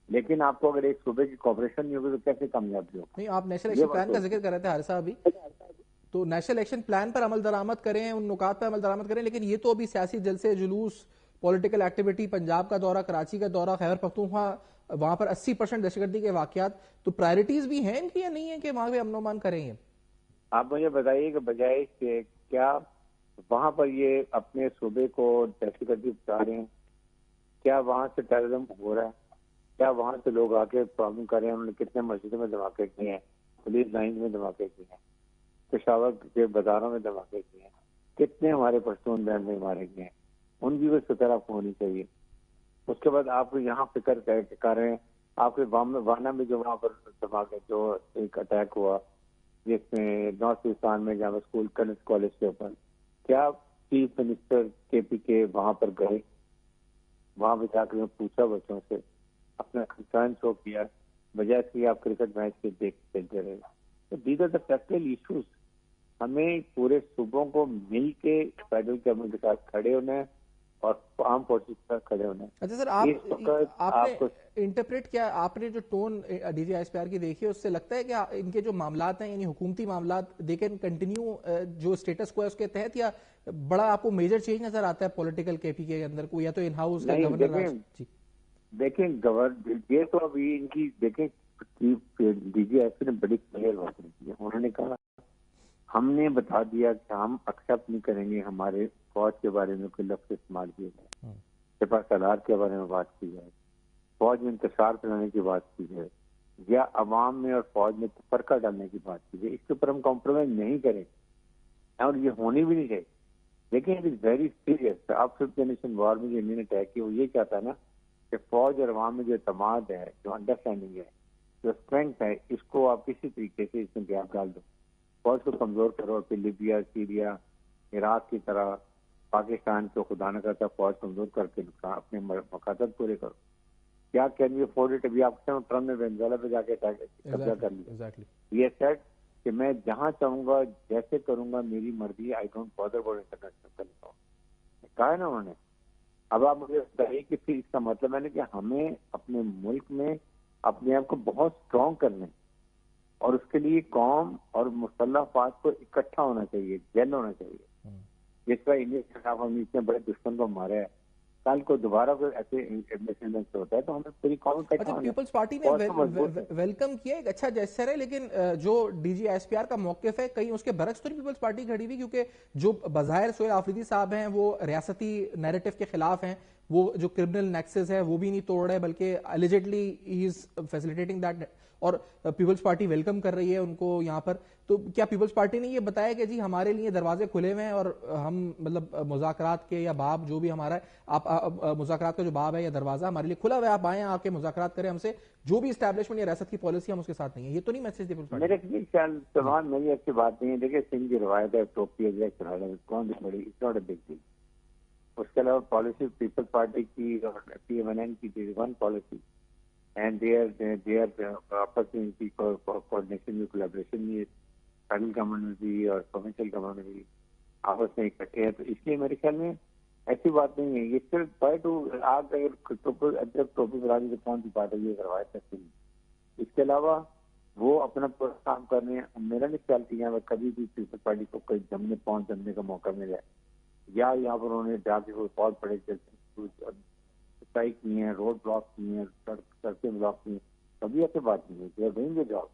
لیکن آپ کو اگر ایک صوبے کی کوپریشن نہیں ہوگی تو کیسے کامیابی ہوگی؟ نہیں، آپ نیشنل ایکشن پلان کا ذکر کر رہے تھے حارث صاحب ابھی، تو نیشنل ایکشن پلان پر عمل درآمد کریں، ان نکات پر عمل درآمد کریں، لیکن یہ تو ابھی سیاسی جلسے جلوس، پولیٹیکل ایکٹیویٹی، پنجاب کا دورہ، کراچی کا دورہ، خیبر پختونخوا، وہاں پر 80% دہشت گردی کے واقعات، تو پرائرٹیز بھی ہیں ان کی یا نہیں ہے کہ وہاں پہ امن و امان کریں گے؟ آپ مجھے بتائیے کہ بجائے کہ کیا وہاں پر یہ اپنے صوبے کو دہشت گردی بتا رہے ہیں؟ کیا وہاں سے ٹیررزم ہو رہا ہے؟ کیا وہاں سے لوگ آ کے پرابلم کر رہے ہیں؟ انہوں نے کتنے مسجدوں میں دھماکے کیے ہیں، پولیس لائنز میں دھماکے کیے ہیں، پشاور کے بازاروں میں دھماکے کیے ہیں، کتنے ہمارے پشتون بہن میں مارے گئے ہیں. ان کی بھی طرف ہونی چاہیے. اس کے بعد آپ یہاں فکر کر رہے ہیں آپ کے وانا میں جو وہاں پر دھماکے جو ایک اٹیک ہوا جس میں نارتھ پاکستان میں جہاں اسکول کالج کے اوپر، کیا چیف منسٹر کے پی کے وہاں پر گئے؟ وہاں پہ جا کر پوچھا بچوں سے، اپنا کنسرن شو کیا، بجائے سے آپ کرکٹ میچ کے دیکھتے رہے. تو دیز آر دا فیکٹل ایشوز. ہمیں پورے صوبوں کو مل کے فیڈرل گورنمنٹ کے ساتھ کھڑے ہونا ہے اور عام فورسز کے ساتھ کھڑے ہونا ہے. اچھا سر، آپ نے انٹرپریٹ کیا، آپ نے جو tone D G S P R کی دیکھی ہے اس سے لگتا ہے کہ ان کے جو معاملات ہیں یعنی حکومتی معاملات دے کین کنٹینیو جو اسٹیٹس کو ہے اس کے تحت، یا بڑا آپ کو میجر چینج نظر آتا ہے پولیٹیکل کے پی کے اندر کو، یا تو ان ہاؤس کا گورنر راج؟ دیکھیں یہ تو ابھی ان کی دیکھیں ڈی جی ایس پی نے بڑی کلیئر بات کی ہے. انہوں نے کہا ہم نے بتا دیا کہ ہم ایکسیپٹ نہیں کریں گے ہمارے فوج کے بارے میں کوئی لفظ استعمال کیے جائے، سپہ سالار کے بارے میں بات کی جائے، فوج میں انتشار پھیلانے کی بات کی جائے، یا عوام میں اور فوج میں تفرقہ ڈالنے کی بات کی جائے. اس کے اوپر ہم کمپرومائز نہیں کریں اور یہ ہونی بھی نہیں چاہیے. لیکن اٹ از ویری سیریس. اب 5th جنریشن وار میں جو انہوں نے طے کیا وہ یہ چاہتا ہے نا کہ فوج اور عوام میں جو اعتماد ہے، جو انڈرسٹینڈنگ ہے، جو اسٹرینتھ ہے، اس کو آپ کسی طریقے سے اس میں گیپ ڈال دو، فوج کو کمزور کرو، پھر لیبیا، سیریا، عراق کی طرح پاکستان کو خدا نہ کرتا فوج کمزور کر کے اپنے مقاصد پورے کرو. کیا کین وی افورڈ اٹ؟ ابھی آپ ٹرمپ نے وینزویلا پہ جا کے قبضہ کر لیا. یہ سیٹ کہ میں جہاں چاہوں گا جیسے کروں گا، میری مرضی، I don't bother about international law کہا ہے نا انہوں نے. اب آپ مجھے بتائیے کہ پھر اس کا مطلب ہے نا کہ ہمیں اپنے ملک میں اپنے آپ کو بہت اسٹرانگ کرنا ہے اور اس کے لیے قوم اور مسلح افواج کو اکٹھا ہونا چاہیے، جیل ہونا چاہیے. جس طرح انڈیا کے خلاف ہم اتنے بڑے دشمن کو مارا ہے، کل کو دوبارہ کوئی ایسے ایڈمنسٹریشن ہوتا ہے تو ہمیں پوری قوم اچھا، پیپلز پارٹی نے ویلکم کیا، ایک اچھا جیسر ہے، لیکن جو D G S P R کا موقف ہے کہیں اس کے برعکس تو نہیں پیپلز پارٹی کھڑی ہوئی؟ کیونکہ جو بظاہر سہیل آفریدی صاحب ہیں وہ ریاستی نیریٹو کے خلاف ہیں، وہ جو کرمنل نیکسز ہے وہ بھی نہیں توڑ رہے، بلکہ allegedly he is facilitating that, اور پیپلز پارٹی ویلکم کر رہی ہے ان کو یہاں پر. تو کیا پیپلز پارٹی نے یہ بتایا کہ جی ہمارے لیے دروازے کھلے ہوئے ہیں اور ہم مطلب مذاکرات کے یا باب جو بھی ہمارا ہے، آپ مذاکرات کا جو باب ہے یا دروازہ ہمارے لیے کھلا ہوا ہے، آپ آئیں آ کے مذاکرات کریں ہم سے، جو بھی اسٹیبلشمنٹ یا ریاست کی پالیسی ہم اس کے ساتھ نہیں ہے؟ یہ تو نہیں میسج پیپلز پارٹی؟ میرے خیال سلمان میری اچھی بات نہیں ہے. دیکھیں سنگھ کی روایت ہے، ٹوپی ہے، کون سی بڑی، it's not a big deal. اس کے علاوہ پالیسی پیپلز پارٹی کی اور پی ایم این این کی their own policy and their آپس میں کوآرڈینیشن میں، کولیبریشن میں، فیڈرل گورنمنٹ میں بھی اور پروونشل گورنمنٹ میں بھی آپس میں اکٹھے ہیں. تو اس لیے میرے خیال میں ایسی بات نہیں ہے. یہ صرف ٹرائی ٹو آج اگر ٹوپی برادری سے کون سی بات ہے یہ روایت کرتی ہے. اس کے علاوہ وہ اپنا کام کر رہے ہیں. میرا نہیں خیال کہ یہاں کبھی بھی پیپلز پارٹی کو کوئی جمنے کا موقع ملے یا یہاں پر انہوں نے جا کے فال پڑے کی ہیں، روڈ بلاک کی ہیں، سڑکیں بلاک کی ہیں، کبھی ایسے بات نہیں ہے. Doing the job.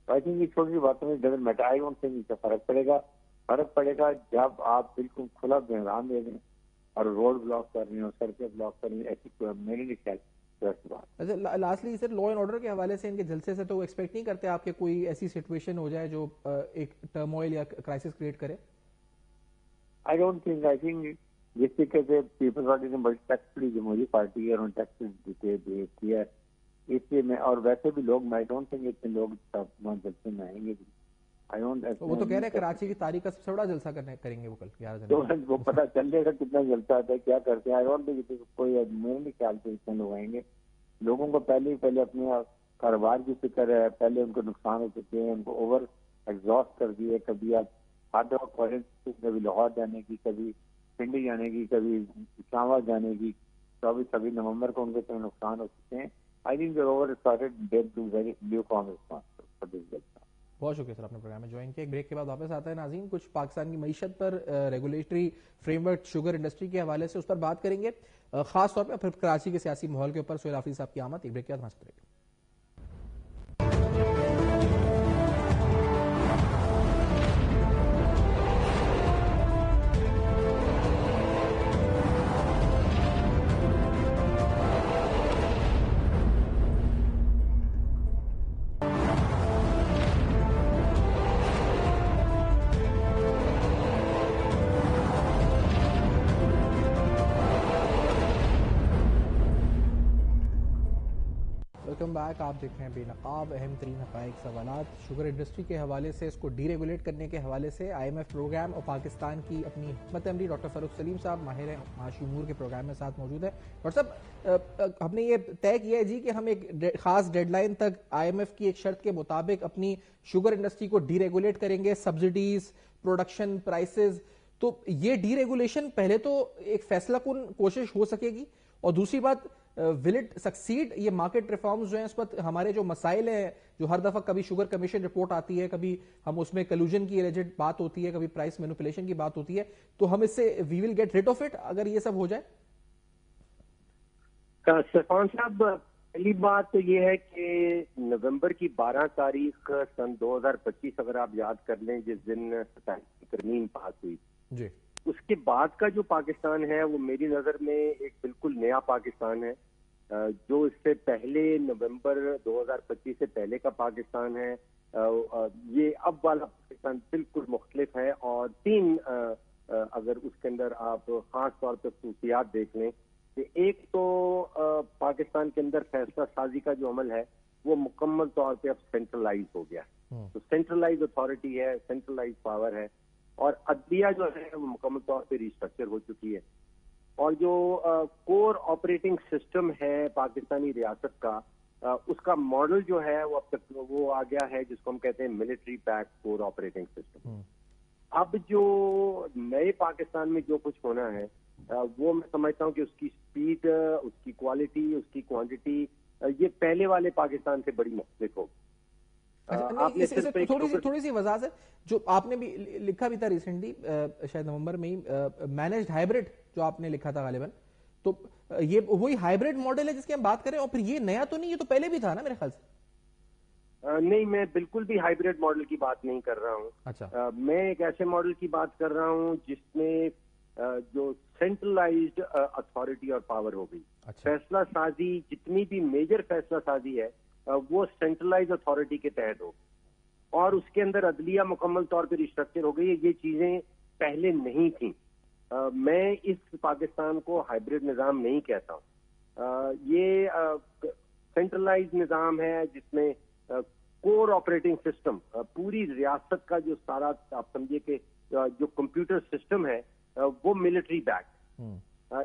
I think یہ چھوٹی سی باتوں میں doesn't matter. I don't think اس سے فرق پڑے گا جب آپ بالکل کھلا بحران دے دیں اور روڈ بلاک کر رہی ہیں اور سڑکیں بلاک کر رہی ہیں، ایسی میرے لیے خیال بات. اچھا lastly sir, law and order کے حوالے سے ان کے جلسے سے تو ایکسپیکٹ نہیں کرتے آپ کے کوئی ایسی سچویشن ہو جائے جو ایک ٹرموائل یا کرائسس کریٹ کرے؟ آئی ڈونٹ تھنک، آئی تھنک جس طریقے سے پیپلز پارٹی نے بڑی ٹیکٹفلی جمہوری پارٹی ہے، انہوں نے ٹیکس بہیو کیا ہے، اس لیے میں، اور ویسے بھی لوگ، میں ڈونٹ تھنک اتنے لوگ جلسے میں آئیں گے. وہ تو کہہ رہے ہیں کراچی کی تاریخ کا سب سے بڑا جلسہ کریں گے وہ کل 11 جنوری. وہ پتہ چل جائے گا کتنا جلسہ آتا ہے، کیا کرتے ہیں. آئی ڈونٹ تھنک کوئی، میرے نہیں خیال سے اتنے لوگ آئیں گے. لوگوں کو پہلے اپنے کاروبار کی فکر ہے، پہلے ان کو نقصان ہو چکے ہیں، ان کو اوور ایگزاسٹ کر دیے. کبھی آپ ہارڈ ورک کالج، کبھی لاہور جانے کی، کبھی پنڈی جانے کی، کبھی اسلام آباد جانے کی. 24 نومبر کو ان کے اتنے نقصان ہو چکے ہیں. I think over started very due form response for this جلسہ. بہت شکریہ سر، اپنے پروگرام میں جوائن کیا. ایک بریک کے بعد واپس آتا ہے ناظرین. کچھ پاکستان کی معیشت پر regulatory framework sugar industry کے حوالے سے اس پر بات کریں گے، خاص طور پہ پھر کراچی کے سیاسی ماحول کے اوپر سہیل حافظ صاحب کی آمد. ایک بریک کے بعد حاصل کریں گے. Welcome back. آپ دیکھ رہے ہیں بے نقاب اہم ترین حقائق سوالات. شوگر انڈسٹری کے حوالے سے، اس کو ڈی ریگولیٹ کرنے کے حوالے سے IMF پروگرام اور پاکستان کی اپنی حکمت عملی ڈاکٹر فاروق سلیم صاحب ماہر معاشی امور کے پروگرام میں ساتھ موجود ہیں. ڈاکٹر صاحب، ہم نے یہ طے کیا ہے جی کہ ہم ایک خاص ڈیڈ لائن تک IMF کی ایک شرط کے مطابق اپنی شوگر انڈسٹری کو ڈی ریگولیٹ کریں گے، سبسڈیز، پروڈکشن پرائسز. تو یہ ڈی ریگولیشن پہلے تو ایک فیصلہ کن کوشش ہو سکے گی، اور دوسری بات ول اٹ سکسیڈ؟ یہ مارکیٹ ریفارمز جو ہیں، اس وقت ہمارے جو مسائل ہیں، جو ہر دفعہ کبھی شوگر کمیشن رپورٹ آتی ہے، کبھی ہم اس میں کلوژن کی ایلیجڈ بات ہوتی ہے، کبھی پرائس مینوپولیشن کی بات ہوتی ہے، تو ہم اس سے we will get rid of it اگر یہ سب ہو جائے؟ سرفان صاحب، پہلی بات تو یہ ہے کہ نومبر کی 12 تاریخ سن 2025 اگر آپ یاد کر لیں، جس دن ترمیم پاس ہوئی جی، اس کے بعد کا جو پاکستان ہے وہ میری نظر میں ایک بالکل نیا پاکستان ہے. جو اس سے پہلے نومبر 2025 سے پہلے کا پاکستان ہے، یہ اب والا پاکستان بالکل مختلف ہے. اور 3 اگر اس کے اندر آپ خاص طور پہ خصوصیات دیکھ لیں کہ ایک تو پاکستان کے اندر فیصلہ سازی کا جو عمل ہے وہ مکمل طور پہ اب سینٹرلائز ہو گیا. تو سینٹرلائز اتھارٹی ہے، سینٹرلائز پاور ہے، اور عدلیہ جو ہے وہ مکمل طور پہ ریسٹرکچر ہو چکی ہے. اور جو کور آپریٹنگ سسٹم ہے پاکستانی ریاست کا، اس کا ماڈل جو ہے وہ اب تک وہ آ گیا ہے جس کو ہم کہتے ہیں ملٹری بیک کور آپریٹنگ سسٹم. اب جو نئے پاکستان میں جو کچھ ہونا ہے وہ میں سمجھتا ہوں کہ اس کی سپیڈ، اس کی کوالٹی، اس کی کوانٹٹی یہ پہلے والے پاکستان سے بڑی مختلف ہوگی. تھوڑی سی وضاحت ہے، جو آپ نے بھی لکھا بھی تھا ریسنٹلی شاید نومبر میں ہی، مینجڈ ہائبرڈ جو آپ نے لکھا تھا غالباً، تو یہ وہی ہائبرڈ ماڈل ہے جس کی ہم بات کریں، اور پھر یہ نیا تو نہیں، یہ تو پہلے بھی تھا نا میرے خیال سے؟ نہیں، میں بالکل بھی ہائبرڈ ماڈل کی بات نہیں کر رہا ہوں. اچھا، میں ایک ایسے ماڈل کی بات کر رہا ہوں جس میں جو سینٹرلائزڈ اتھارٹی اور پاور ہو گئی. فیصلہ سازی، جتنی بھی میجر فیصلہ سازی ہے وہ سینٹرلائز اتھارٹی کے تحت ہو، اور اس کے اندر عدلیہ مکمل طور پہ ریسٹرکچر ہو گئی ہے. یہ چیزیں پہلے نہیں تھیں. میں اس پاکستان کو ہائبرڈ نظام نہیں کہتا ہوں. یہ سینٹرلائز نظام ہے جس میں کور آپریٹنگ سسٹم، پوری ریاست کا جو سارا آپ سمجھیے کہ جو کمپیوٹر سسٹم ہے وہ ملٹری بیک.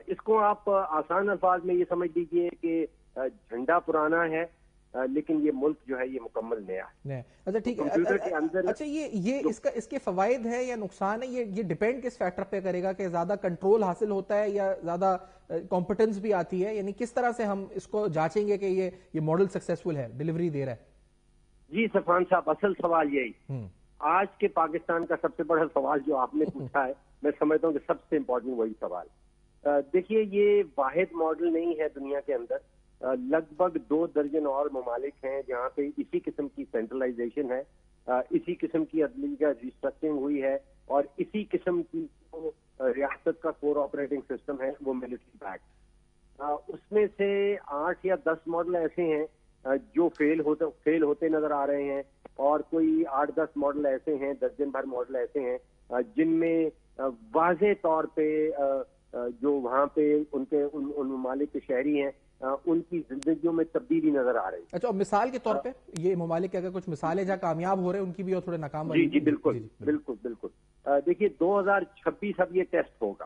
اس کو آپ آسان الفاظ میں یہ سمجھ لیجیے کہ جھنڈا پرانا ہے لیکن یہ ملک جو ہے یہ مکمل نیا ہے. اچھا ٹھیک ہے. اچھا، یہ اس کے فوائد ہے یا نقصان ہے؟ یہ ڈیپینڈ کس فیکٹر پہ کرے گا کہ زیادہ کنٹرول حاصل ہوتا ہے یا زیادہ کمپٹنس بھی آتی ہے؟ یعنی کس طرح سے ہم اس کو جانچیں گے کہ یہ ماڈل سکسیسفل ہے، ڈیلیوری دے رہا ہے؟ جی سرفان صاحب، اصل سوال یہی آج کے پاکستان کا سب سے بڑا سوال جو آپ نے پوچھا ہے، میں سمجھتا ہوں کہ سب سے امپورٹنٹ وہی سوال. دیکھیے، یہ واحد ماڈل نہیں ہے دنیا کے اندر. لگ بھگ 2 درجن اور ممالک ہیں جہاں پہ اسی قسم کی سینٹرلائزیشن ہے، اسی قسم کی عدلیہ کا ریسٹرکچرنگ ہوئی ہے، اور اسی قسم کی ریاست کا کور آپریٹنگ سسٹم ہے وہ ملٹری بیک، اس میں سے 8 یا 10 ماڈل ایسے ہیں جو فیل ہوتے نظر آ رہے ہیں، اور کوئی 8-10 ماڈل ایسے ہیں، درجن بھر ماڈل ایسے ہیں جن میں واضح طور پہ جو وہاں پہ ان ممالک کے شہری ہیں ان کی زندگیوں میں تبدیلی نظر آ رہی ہے۔ اچھا، اور مثال کے طور پہ یہ ممالک کے اگر کچھ مثالیں جہاں کامیاب ہو رہے ہیں ان کی بھی اور تھوڑے ناکام والی؟ جی بالکل بالکل بالکل۔ دیکھیے 2026 اب یہ ٹیسٹ ہوگا۔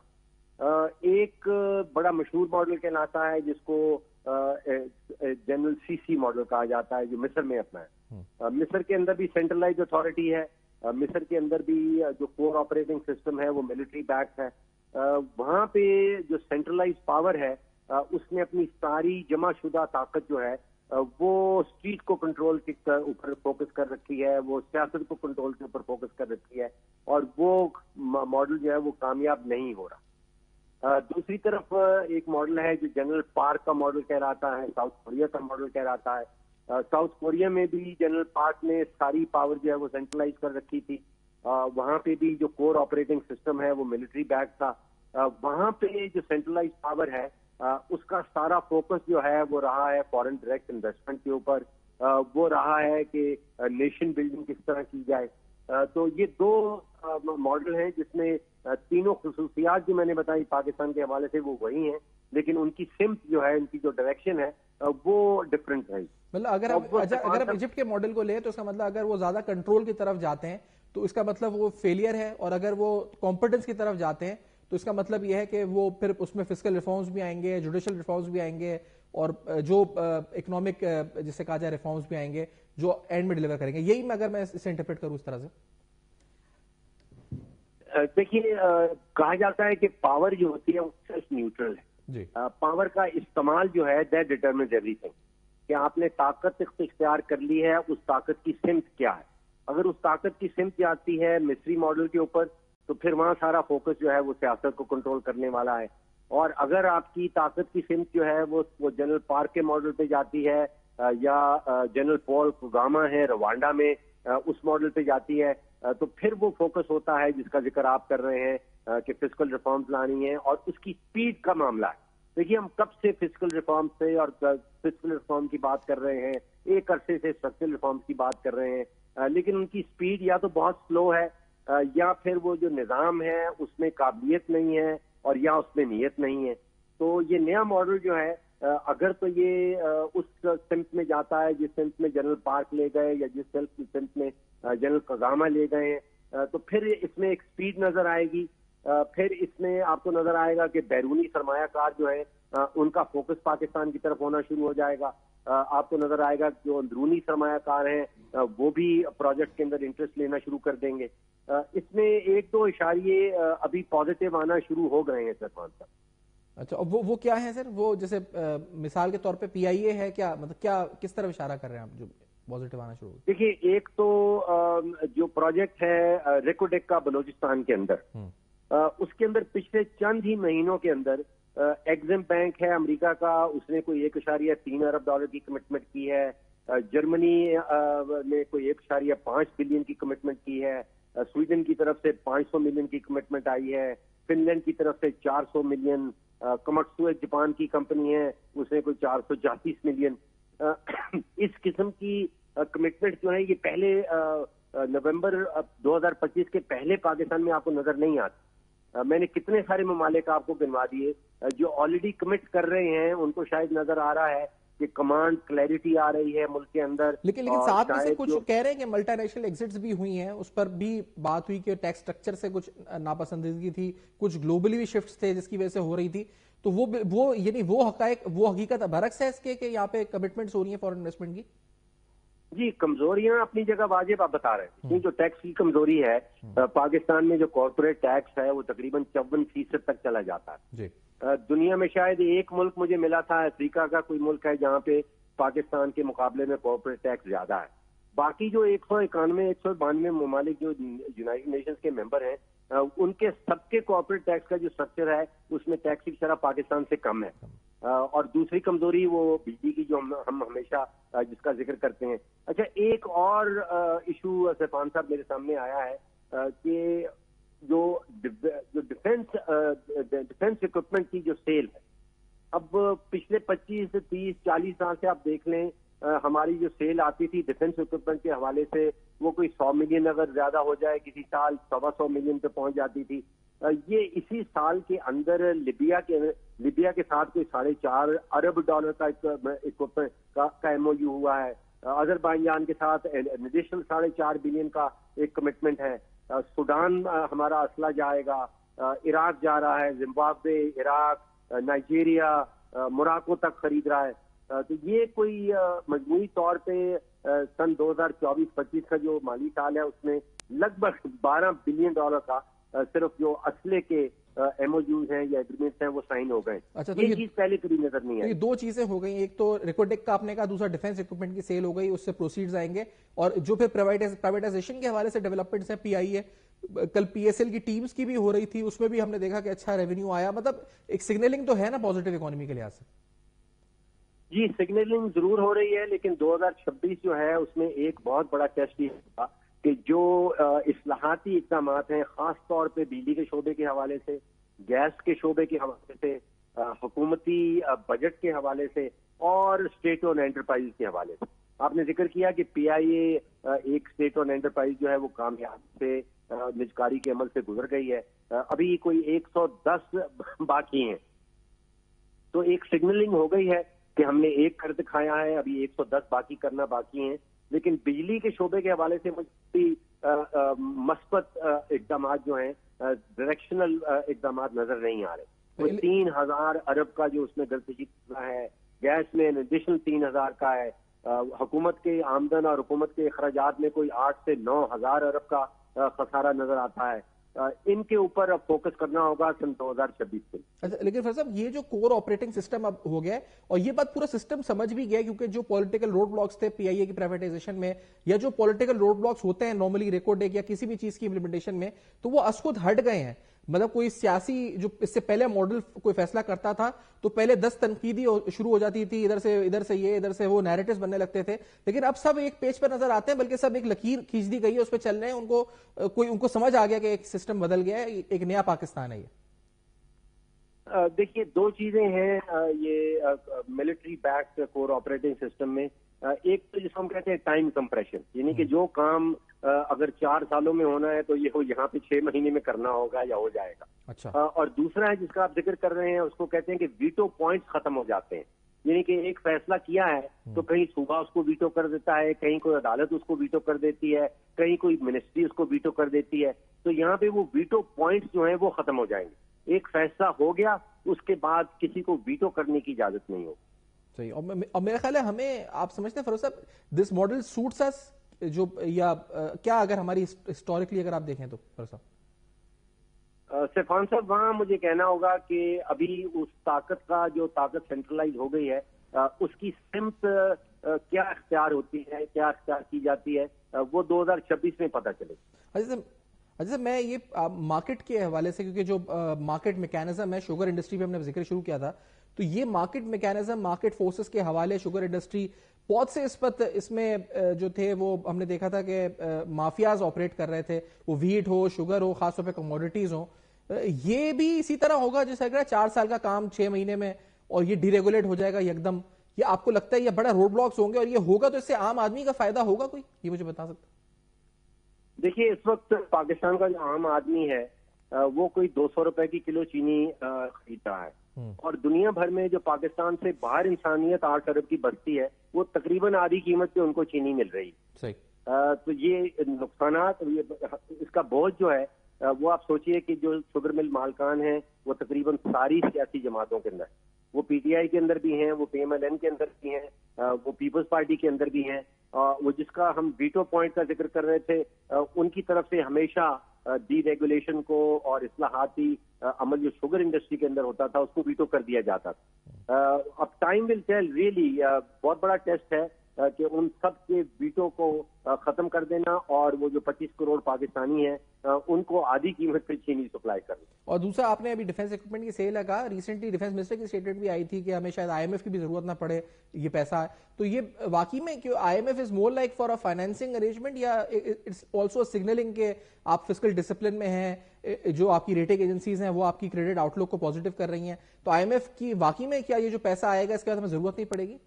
ایک بڑا مشہور ماڈل کہلاتا ہے جس کو جنرل سی ماڈل کہا جاتا ہے، جو مصر میں اپنا ہے۔ مصر کے اندر بھی سینٹرلائز اتھارٹی ہے، مصر کے اندر بھی جو کور آپریٹنگ سسٹم ہے وہ ملٹری بیک ہے۔ وہاں پہ جو سینٹرلائز پاور ہے اس نے اپنی ساری جمع شدہ طاقت جو ہے وہ اسٹریٹ کو کنٹرول کے اوپر فوکس کر رکھی ہے، وہ سیاست کو کنٹرول کے اوپر فوکس کر رکھی ہے، اور وہ ماڈل جو ہے وہ کامیاب نہیں ہو رہا۔ دوسری طرف ایک ماڈل ہے جو جنرل پارک کا ماڈل کہلاتا ہے، ساؤتھ کوریا کا ماڈل کہلاتا ہے۔ ساؤتھ کوریا میں بھی جنرل پارک نے ساری پاور جو ہے وہ سینٹرلائز کر رکھی تھی، وہاں پہ بھی جو کور آپریٹنگ سسٹم ہے وہ ملٹری بیک تھا۔ وہاں پہ جو سینٹرلائز پاور ہے اس کا سارا فوکس جو ہے وہ رہا ہے فارن ڈائریکٹ انویسٹمنٹ کے اوپر، وہ رہا ہے کہ نیشن بلڈنگ کس طرح کی جائے۔ تو یہ دو ماڈل ہیں جس میں تینوں خصوصیات جو میں نے بتائی پاکستان کے حوالے سے وہ وہی ہیں، لیکن ان کی سمت جو ہے، ان کی جو ڈائریکشن ہے وہ ڈفرینٹ ہے۔ مطلب اگر ہم ایجپٹ کے ماڈل کو لیں تو اس کا مطلب اگر وہ زیادہ کنٹرول کی طرف جاتے ہیں تو اس کا مطلب وہ فیلئر ہے، اور اگر وہ کمپٹنس کی طرف جاتے ہیں تو اس کا مطلب یہ ہے کہ وہ پھر اس میں فسکل ریفارمز بھی آئیں گے، جوڈیشل ریفارمز بھی آئیں گے، اور جو اکنامک جسے کہا جائے ریفارمز بھی آئیں گے جو اینڈ میں ڈیلیور کریں گے۔ یہی میں اگر میں اسے انٹرپریٹ کروں اس طرح سے؟ دیکھیے کہا جاتا ہے کہ پاور جو ہوتی ہے وہ سیلف نیوٹرل ہے۔ پاور کا استعمال جو ہے دیٹ ڈیٹرمنز ایوری تھنگ، کہ آپ نے طاقت اختیار کر لی ہے، اس طاقت کی سمت کیا ہے۔ اگر اس طاقت کی سمت جاتی ہے مصری ماڈل کے اوپر تو پھر وہاں سارا فوکس جو ہے وہ سیاست کو کنٹرول کرنے والا ہے، اور اگر آپ کی طاقت کی سمت جو ہے وہ جنرل پارک کے ماڈل پہ جاتی ہے یا جنرل پول کگاما ہے روانڈا میں اس ماڈل پہ جاتی ہے تو پھر وہ فوکس ہوتا ہے جس کا ذکر آپ کر رہے ہیں کہ فسکل ریفارمز لانی ہے، اور اس کی سپیڈ کا معاملہ ہے۔ دیکھیے ہم کب سے فسکل ریفارم سے اور فسکل ریفارم کی بات کر رہے ہیں، ایک عرصے سے اسٹرکچرل ریفارم کی بات کر رہے ہیں، لیکن ان کی سپیڈ یا تو بہت سلو ہے یا پھر وہ جو نظام ہے اس میں قابلیت نہیں ہے، اور یا اس میں نیت نہیں ہے۔ تو یہ نیا ماڈل جو ہے اگر تو یہ اس سمت میں جاتا ہے جس سمت میں جنرل پارک لے گئے یا جس سمت میں جنرل کگاما لے گئے ہیں، تو پھر اس میں ایک سپیڈ نظر آئے گی۔ پھر اس میں آپ کو نظر آئے گا کہ بیرونی سرمایہ کار جو ہے ان کا فوکس پاکستان کی طرف ہونا شروع ہو جائے گا۔ آپ کو نظر آئے گا جو اندرونی سرمایہ کار ہیں وہ بھی پروجیکٹ کے اندر انٹرسٹ لینا شروع کر دیں گے۔ اس میں ایک دو اشاریے ابھی پازیٹیو آنا شروع ہو گئے ہیں سرفان صاحب۔ اچھا، وہ کیا ہے سر؟ وہ جیسے مثال کے طور پہ پی آئی اے ہے، کیا مطلب کیا کس طرف اشارہ کر رہے ہیں آپ جو پازیٹیو آنا شروع ہو؟ دیکھیے ایک تو جو پروجیکٹ ہے ریکوڈیک کا بلوچستان کے اندر، اس کے اندر پچھلے چند ہی مہینوں کے اندر ایگزم بینک ہے امریکہ کا، اس نے کوئی 1.3 ارب ڈالر کی کمٹمنٹ کی ہے، جرمنی نے کوئی 1.5 بلین کی کمٹمنٹ کی ہے، سویڈن کی طرف سے 500 ملین کی کمٹمنٹ آئی ہے، فن لینڈ کی طرف سے 400 ملین، کمٹسو ایک جاپان کی کمپنی ہے اس نے کوئی 434 ملین۔ اس قسم کی کمٹمنٹ جو ہے یہ پہلے نومبر 2025 کے پہلے پاکستان میں آپ کو نظر نہیں آتی۔ میں نے کتنے سارے ممالک آپ کو گنوا دیے جو آلریڈی کمٹ کر رہے ہیں، ان کو شاید نظر آ رہا ہے کہ کمانڈ کلیئرٹی آ رہی ہے ملک کے اندر، لیکن ساتھ میں سے کچھ کہہ رہے ہیں کہ ملٹی نیشنل ایگزٹس بھی ہوئی ہیں، اس پر بھی بات ہوئی کہ ٹیکس سٹرکچر سے کچھ ناپسندیدگی تھی، کچھ گلوبلی بھی شفٹس تھے جس کی وجہ سے ہو رہی تھی۔ تو وہ یعنی وہ حقائق، وہ حقیقت برعکس ہے اس کے کہ یہاں پہ کمٹمنٹس ہو رہی ہیں فارن انویسٹمنٹ کی؟ جی کمزوریاں اپنی جگہ واجب آپ بتا رہے ہیں۔ جو ٹیکس کی کمزوری ہے پاکستان میں، جو کارپوریٹ ٹیکس ہے وہ تقریباً 54% تک چلا جاتا ہے۔ دنیا میں شاید ایک ملک مجھے ملا تھا، افریقہ کا کوئی ملک ہے جہاں پہ پاکستان کے مقابلے میں کارپوریٹ ٹیکس زیادہ ہے۔ باقی جو 191 192 ممالک جو یونائٹڈ نیشنز کے ممبر ہیں ان کے سب کے کارپوریٹ ٹیکس کا جو اسٹرکچر ہے اس میں ٹیکس کی شرح پاکستان سے کم ہے۔ اور دوسری کمزوری وہ بجلی کی جو ہم ہمیشہ جس کا ذکر کرتے ہیں۔ اچھا ایک اور ایشو سرفان صاحب میرے سامنے آیا ہے کہ جو ڈیفینس اکوپمنٹ کی جو سیل ہے، اب پچھلے 25 30 40 سال سے آپ دیکھ لیں ہماری جو سیل آتی تھی ڈیفینس اکوپمنٹ کے حوالے سے وہ کوئی 100 ملین اگر زیادہ ہو جائے کسی سال 125 ملین پہ پہنچ جاتی تھی. یہ اسی سال کے اندر لیبیا کے ساتھ کوئی $4.5 ارب کا اکوپمنٹ کا ایم او یو ہوا ہے. آذربائیجان کے ساتھ ایڈیشنل $4.5 بلین کا ایک کمٹمنٹ ہے. سوڈان ہمارا اسلحہ جائے گا، عراق جا رہا ہے، زمبابوے، عراق، نائجیریا، موراکو تک خرید رہا ہے. تو یہ کوئی مجموعی طور پہ سن 2024-25 کا جو مالی سال ہے اس میں لگ بھگ $12 بلین کا صرف جو اسلحے کے ایم او یوز ہیں یا ایگریمنٹس ہیں وہ سائن ہو گئے. اچھا، تو یہ چیز پہلے کبھی نظر نہیں آئی. یہ دو چیزیں ہو گئی، ایک تو ریکوڈیک کا آپ نے کہا، دوسرا ڈیفینس اکوپمنٹ کی سیل ہو گئی، اس سے پروسیڈز آئیں گے. اور جو پھر پرائیویٹائزیشن کے حوالے سے ڈیولپمنٹس ہیں، پی آئی اے کل پی ایس ایل کی ٹیمز کی بھی ہو رہی تھی، اس میں بھی ہم نے دیکھا کہ اچھا ریونیو آیا. مطلب ایک سگنلنگ تو ہے نا پازیٹیو اکانومی کے لحاظ سے. جی سگنلنگ ضرور ہو رہی ہے، لیکن 2026 جو ہے اس میں ایک بہت بڑا ٹیسٹ یہ ہوگا کہ جو اصلاحاتی اقدامات ہیں خاص طور پہ بجلی کے شعبے کے حوالے سے، گیس کے شعبے کے حوالے سے، حکومتی بجٹ کے حوالے سے اور اسٹیٹ اون انٹرپرائز کے حوالے سے. آپ نے ذکر کیا کہ پی آئی اے ایک اسٹیٹ اون انٹرپرائز جو ہے وہ کامیاب سے نجکاری کے عمل سے گزر گئی ہے. ابھی کوئی 110 باقی ہیں، تو ایک سگنلنگ ہو گئی ہے کہ ہم نے ایک کر دکھایا ہے، ابھی 110 باقی کرنا باقی ہیں. لیکن بجلی کے شعبے کے حوالے سے مجھے مثبت اقدامات جو ہیں ڈائریکشنل اقدامات نظر نہیں آ رہے. کوئی 3000 ارب کا جو اس میں گرفتگی ہے، گیس میں ایڈیشنل 3000 کا ہے، حکومت کے آمدن اور حکومت کے اخراجات میں کوئی 8 سے 9,000 ارب کا خسارہ نظر آتا ہے. ان کے اوپر اب فوکس کرنا ہوگا سن 2026 سے. اچھا، لیکن فیصل صاحب یہ جو کور آپریٹنگ سسٹم اب ہو گیا ہے اور یہ بات پورا سسٹم سمجھ بھی گیا، کیونکہ جو پولیٹیکل روڈ بلاکس تھے پی آئی اے کی پرائیویٹائزیشن میں یا جو پولیٹیکل روڈ بلاکس ہوتے ہیں نارملی ریکوڈیک یا کسی بھی چیز کی امپلیمنٹیشن میں، تو وہ از خود ہٹ گئے ہیں. مطلب کوئی سیاسی جو اس سے پہلے ماڈل کوئی فیصلہ کرتا تھا تو پہلے 10 تنقیدی شروع ہو جاتی تھی، ادھر سے یہ ادھر سے وہ نیریٹیوز بننے لگتے تھے. لیکن اب سب ایک پیج پر نظر آتے ہیں، بلکہ سب ایک لکیر کھینچ دی گئی ہے، اس پہ چل رہے ہیں. ان کو سمجھ آ گیا کہ ایک سسٹم بدل گیا ہے، ایک نیا پاکستان ہے. یہ دیکھیے دو چیزیں ہیں یہ ملٹری بیکڈ کور آپریٹنگ سسٹم میں. ایک تو جس کو ہم کہتے ہیں ٹائم کمپریشن، یعنی کہ جو کام اگر 4 سالوں میں ہونا ہے تو یہ یہاں پہ 6 مہینے میں کرنا ہوگا یا ہو جائے گا. اچھا. اور دوسرا ہے جس کا آپ ذکر کر رہے ہیں، اس کو کہتے ہیں کہ ویٹو پوائنٹس ختم ہو جاتے ہیں. یعنی کہ ایک فیصلہ کیا ہے تو کہیں صوبہ اس کو ویٹو کر دیتا ہے، کہیں کوئی عدالت اس کو ویٹو کر دیتی ہے، کہیں کوئی منسٹری اس کو ویٹو کر دیتی ہے. تو یہاں پہ وہ ویٹو پوائنٹس جو ہیں وہ ختم ہو جائیں گے. ایک فیصلہ ہو گیا اس کے بعد کسی کو ویٹو کرنے کی اجازت نہیں ہوگی. صحیح. اور میرا خیال ہے ہمیں، آپ سمجھتے ہیں فیروز صاحب دس ماڈل سوٹس اس، جو یا کیا اگر ہماری ہسٹوریکلی اگر آپ دیکھیں تو فیروز صاحب؟ سیفان صاحب وہاں مجھے کہنا ہوگا کہ ابھی اس طاقت کا جو طاقت سینٹرلائز ہو گئی ہے اس کی سمت کیا اختیار ہوتی ہے، کیا اختیار کی جاتی ہے، وہ 2026 میں پتہ چلے. اچھا، میں یہ مارکیٹ کے حوالے سے، کیونکہ جو مارکیٹ میکینزم ہے شوگر انڈسٹری پہ ہم نے ذکر شروع کیا تھا، تو یہ مارکیٹ میکینزم مارکیٹ فورسز کے حوالے شوگر انڈسٹری بہت سے اس میں جو تھے وہ ہم نے دیکھا تھا کہ مافیاز آپریٹ کر رہے تھے، وہ ویٹ ہو، شوگر ہو، خاص طور پہ کموڈیٹیز ہوں. یہ بھی اسی طرح ہوگا جیسا کہ 4 سال کا کام 6 مہینے میں اور یہ ڈی ریگولیٹ ہو جائے گا یکدم؟ یہ آپ کو لگتا ہے یہ بڑا روڈ بلاکس ہوں گے اور یہ ہوگا تو اس سے عام آدمی کا فائدہ ہوگا کوئی؟ یہ مجھے بتا سکتے؟ دیکھیے اس وقت پاکستان کا جو عام آدمی ہے وہ کوئی 200 روپے کی کلو چینی خرید رہا ہے، اور دنیا بھر میں جو پاکستان سے باہر انسانیت 8 ارب کی بستی ہے وہ تقریباً آدھی قیمت پہ ان کو چینی مل رہی. تو یہ نقصانات، اس کا بوجھ جو ہے وہ آپ سوچئے کہ جو شوگر مل مالکان ہیں وہ تقریباً ساری سیاسی جماعتوں کے اندر، وہ پی ٹی آئی کے اندر بھی ہیں، وہ پی ایم ایل این کے اندر بھی ہیں، وہ پیپلز پارٹی کے اندر بھی ہیں. وہ جس کا ہم ویٹو پوائنٹ کا ذکر کر رہے تھے، ان کی طرف سے ہمیشہ ڈی ریگولیشن کو اور اصلاحاتی عمل جو شوگر انڈسٹری کے اندر ہوتا تھا اس کو ویٹو کر دیا جاتا تھا. اب ٹائم ول ٹیل ریئلی، بہت بڑا ٹیسٹ ہے کہ ان سب کے ویٹو کو ختم کر دینا اور وہ جو 25 کروڑ پاکستانی ہیں ان کو آدھی قیمت پہ چینی سپلائی کرنا. اور دوسرا آپ نے ابھی ڈیفنس اکوپمنٹ کی سیل لگا, ریسنٹلی ڈیفنس منسٹر کی اسٹیٹمنٹ بھی آئی تھی کہ ہمیں شاید آئی ایم ایف کی بھی ضرورت نہ پڑے یہ پیسہ ہے, تو یہ واقعی میں کہ I M F is more like for a financing arrangement یا اٹس آلسو سگنلنگ کہ آپ فسکل ڈسپلن میں ہیں, جو آپ کی ریٹنگ ایجنسیز ہیں وہ آپ کی کریڈٹ آؤٹ لک کو پازیٹیو کر رہی ہیں, تو آئی ایم ایف کی واقعی میں کیا یہ جو پیسہ آئے گا اس کے بعد ہمیں ضرورت نہیں پڑے گی؟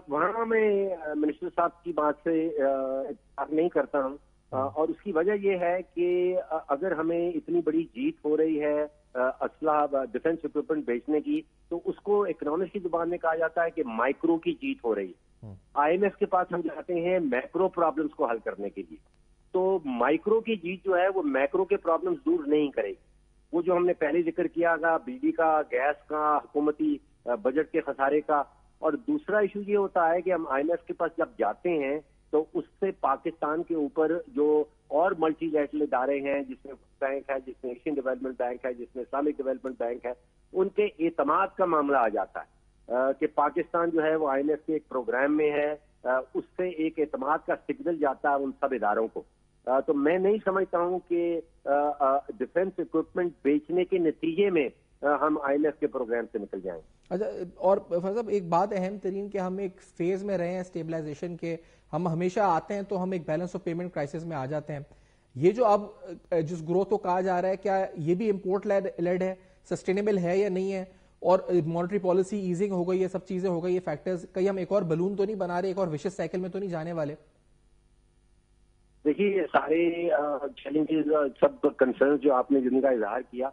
وہاں میں منسٹر صاحب کی بات سے اتفاق نہیں کرتا ہوں, اور اس کی وجہ یہ ہے کہ اگر ہمیں اتنی بڑی جیت ہو رہی ہے اسلحہ ڈیفنس اکوپمنٹ بیچنے کی, تو اس کو اکنامکس کی زبان میں کہا جاتا ہے کہ مائکرو کی جیت ہو رہی ہے. آئی ایم ایف کے پاس ہم جاتے ہیں میکرو پرابلمس کو حل کرنے کے لیے, تو مائکرو کی جیت جو ہے وہ میکرو کے پرابلمس دور نہیں کرے گی. وہ جو ہم نے پہلے ذکر کیا تھا بجلی کا, گیس کا, حکومتی بجٹ کے خسارے کا, اور دوسرا ایشو یہ ہوتا ہے کہ ہم آئی ایم ایف کے پاس جب جاتے ہیں تو اس سے پاکستان کے اوپر جو اور ملٹی لیٹرل ادارے ہیں, جس میں بینک ہے, جس میں ایشین ڈیولپمنٹ بینک ہے, جس میں اسلامک ڈیولپمنٹ بینک ہے, ان کے اعتماد کا معاملہ آ جاتا ہے کہ پاکستان جو ہے وہ آئی ایم ایف کے ایک پروگرام میں ہے, اس سے ایک اعتماد کا سگنل جاتا ہے ان سب اداروں کو. تو میں نہیں سمجھتا ہوں کہ ڈیفنس اکوپمنٹ بیچنے کے نتیجے میں ہم آئی ایم ایف کے پروگرام سے نکل جائیں. اچھا, اور فیض صاحب ایک بات اہم ترین کہ ہم ایک فیز میں رہے ہیں اسٹیبلائزیشن کے, ہم ہمیشہ آتے ہیں تو ہم ایک بیلنس آف پیمنٹ کرائسس میں آ جاتے ہیں. یہ جو اب جس گروتھ کو کہا جا رہا ہے کیا یہ بھی امپورٹ لیڈ ہے, سسٹینیبل ہے یا نہیں ہے, اور مانیٹری پالیسی ایزنگ ہو گئی, یہ سب چیزیں ہو گئی, یہ فیکٹرز, کہیں ہم ایک اور بلون تو نہیں بنا رہے, ایک اور وشس سائیکل میں تو نہیں جانے والے؟ دیکھیے سارے چیلنجز, سب کنسرنز جو آپ نے جن کا اظہار کیا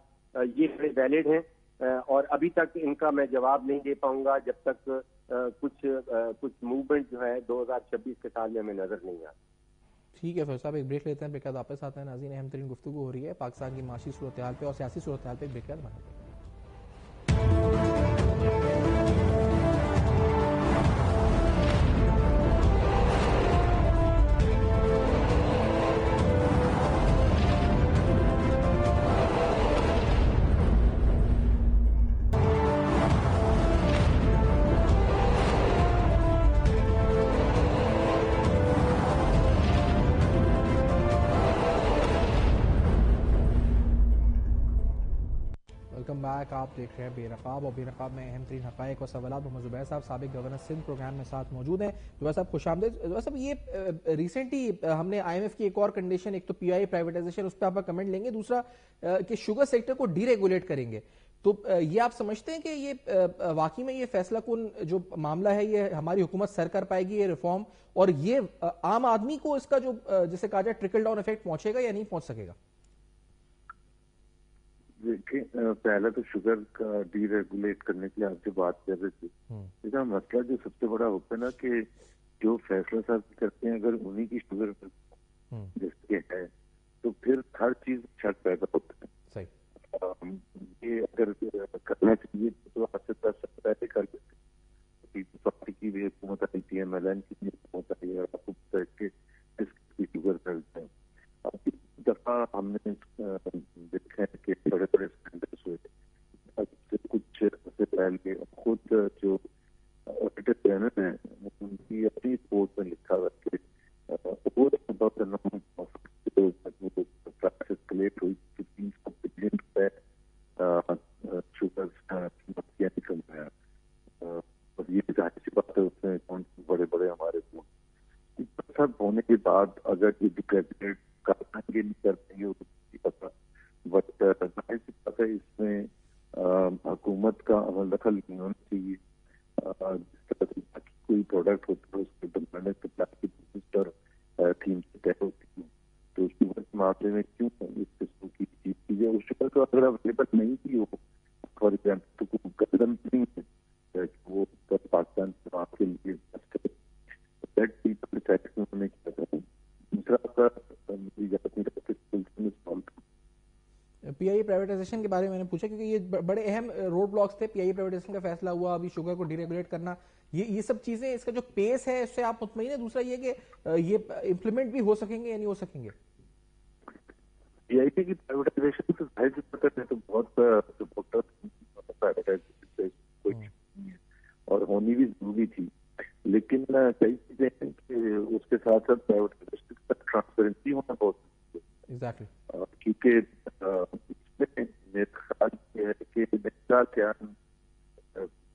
یہ بڑے ویلڈ ہیں, اور ابھی تک ان کا میں جواب نہیں دے پاؤں گا جب تک کچھ موومنٹ جو ہے 2026 کے سال میں ہمیں نظر نہیں آتا. ٹھیک ہے فیض صاحب, ایک بریک لیتے ہیں, بریک واپس آتے ہیں. ناظرین, اہم ترین گفتگو ہو رہی ہے پاکستان کی معاشی صورتحال پہ اور سیاسی صورتحال پہ. بریک بعد ویلکم بیک. آپ دیکھ رہے ہیں بے نقاب, اور بے نقاب میں اہم ترین حقائق اور سوالات. محمد زبیر صاحب سابق گورنر سندھ پروگرام میں ساتھ موجود ہیں. زبیر صاحب خوش آمدید. زبیر صاحب یہ ریسنٹلی ہم نے آئی ایم ایف کی ایک اور کنڈیشن, ایک تو پی آئی پرائیویٹائزیشن, اس پہ آپ کا کمنٹ لیں گے, دوسرا کہ شوگر سیکٹر کو ڈی ریگولیٹ کریں گے, تو یہ آپ سمجھتے ہیں کہ یہ واقعی میں یہ فیصلہ کن جو معاملہ ہے یہ ہماری حکومت سر کر پائے گی یہ ریفارم, اور یہ عام آدمی کو اس کا جو جسے کہا جائے ٹرکل ڈاؤن افیکٹ پہنچے گا یا نہیں پہنچ سکے گا؟ دیکھیں, پہلا تو شوگر کا ڈی ریگولیٹ کرنے کی آپ سے بات کر رہے تھے. اس کا مسئلہ جو سب سے بڑا ہوتا ہے نا کہ جو فیصلہ صاحب کرتے ہیں اگر انہی کی شوگر جس کے ہے تو پھر ہر چیز شک پیدا ہوتا ہے. یہ اگر کرنا چاہیے تو آج سے 10 سال پہلے کر لیتے. پیپلز پارٹی کی بھی حکومت آئی تھی, ایم ایل این کی بھی حکومت آئی, اور آپ کو پتہ ہے کہ اس کی شوگر کرتے ہیں. اب اس دفعہ ہم نے دیکھا ہے کہ بڑے بڑے اسکینڈلز ہوئے. اب سے کچھ سے پہلے خود جو آڈیٹر جنرل ہیں ان کی اپنی رپورٹ میں لکھا ہوا کہ اسکلیٹ ہوئی 1500 بلین روپے شوگر کیا نکل گیا. اور یہ ظاہر سی بات ہے اس میں بڑے بڑے ہمارے سب ہونے کے بعد اگر یہ ڈیکریڈیٹ کریں گے نہیں کریں گے پتا, بٹ ظاہر سی بات ہے اس میں حکومت کا عمل دخل نہیں ہونا چاہیے. جس طرح سے کوئی پروڈکٹ ہوتا ہے اس کے ڈیمانڈ سپلائی کی بوسٹر تھیم سے طے ہوتی ہے, تو شوگر کے معاملے میں کیوں اس قسم کی چیز کی جائے. اس شوگر کو اگر اویلیبل نہیں کی ہو فار ایگزامپل تو کوئی قدم نہیں ہے وہ پاکستان کے لیے ہونے کی وجہ. دوسرا پی آئی پرائیویٹائزیشن کے بارے میں نے پوچھا کیونکہ یہ بڑے اہم روڈ بلاکس تھے. پی آئی پرائیویٹائزیشن کا فیصلہ ہوا, ابھی شوگر کو ڈی ریگولیٹ کرنا, یہ سب چیزیں, اس کا جو پیس ہے اس سے آپ مطمئن ہیں؟ دوسرا یہ کہ یہ امپلیمنٹ بھی ہو سکیں گے یا نہیں ہو سکیں گے؟ پی آئی پی کی پرائیویٹائزیشن سے ظاہر سی بات ہے تو بہت پرائیویٹائزیشن اور ہونی بھی ضروری تھی. لیکن کئی چیزیں ہیں کہ اس کے ساتھ ساتھ پرائیویٹ انڈسٹری کا ٹرانسپیرنسی ہونا بہت ایگزیکٹلی کیونکہ اس میں میرا خیال یہ ہے کہ میرا کیا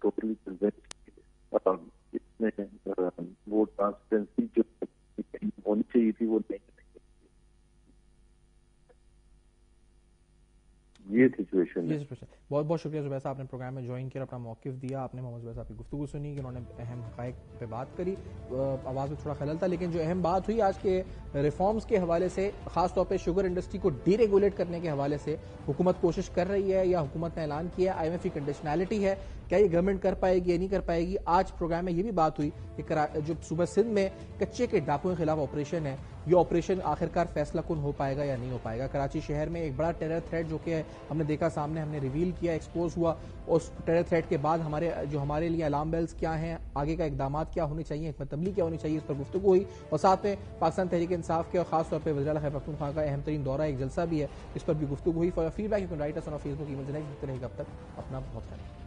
ٹوٹلی اس میں وہ ٹرانسپیرنسی جو ہونی چاہیے تھی وہ نہیں. یہ سچویشن ہے. بہت بہت شکریہ زبیر صاحب، آپ نے پروگرام میں جوائن کیا، اپنا موقف دیا. آپ نے محمد زبیر صاحب کی گفتگو سنی کہ انہوں نے اہم حقائق پہ بات کری. آواز میں تھوڑا خلل تھا، لیکن جو اہم بات ہوئی آج کے ریفارمز کے حوالے سے، خاص طور پہ شوگر انڈسٹری کو ڈی ریگولیٹ کرنے کے حوالے سے حکومت کوشش کر رہی ہے یا حکومت نے اعلان کیا ہے. IMF کی کنڈیشنالٹی ہے، کیا یہ گورنمنٹ کر پائے گی یا نہیں کر پائے گی. آج پروگرام میں یہ بھی بات ہوئی کہ جو صوبہ سندھ میں کچے کے ڈاکوؤں کے خلاف آپریشن ہے، یہ آپریشن آخرکار فیصلہ کن ہو پائے گا یا نہیں ہو پائے گا. کراچی شہر میں ایک بڑا ٹیرر تھریٹ جو کہ ہم نے دیکھا سامنے، ہم نے ریویل کیا، ایکسپوز ہوا. اس ٹیرر تھریٹ کے بعد ہمارے لیے الارم بیلز کیا ہیں، آگے کا اقدامات کیا ہونے چاہیے، حکمت عملی کیا ہونی چاہیے، اس پر گفتگو ہوئی. اور ساتھ میں پاکستان تحریک انصاف کے اور خاص طور پہ وزیر اعلیٰ خیبر پختونخوا کا اہم ترین دورہ، ایک جلسہ بھی ہے، اس پر بھی گفتگو ہوئی. For feedback you can write us on Facebook, email, دیکھتے رہیے گا. اب تک اپنا بہت خیال.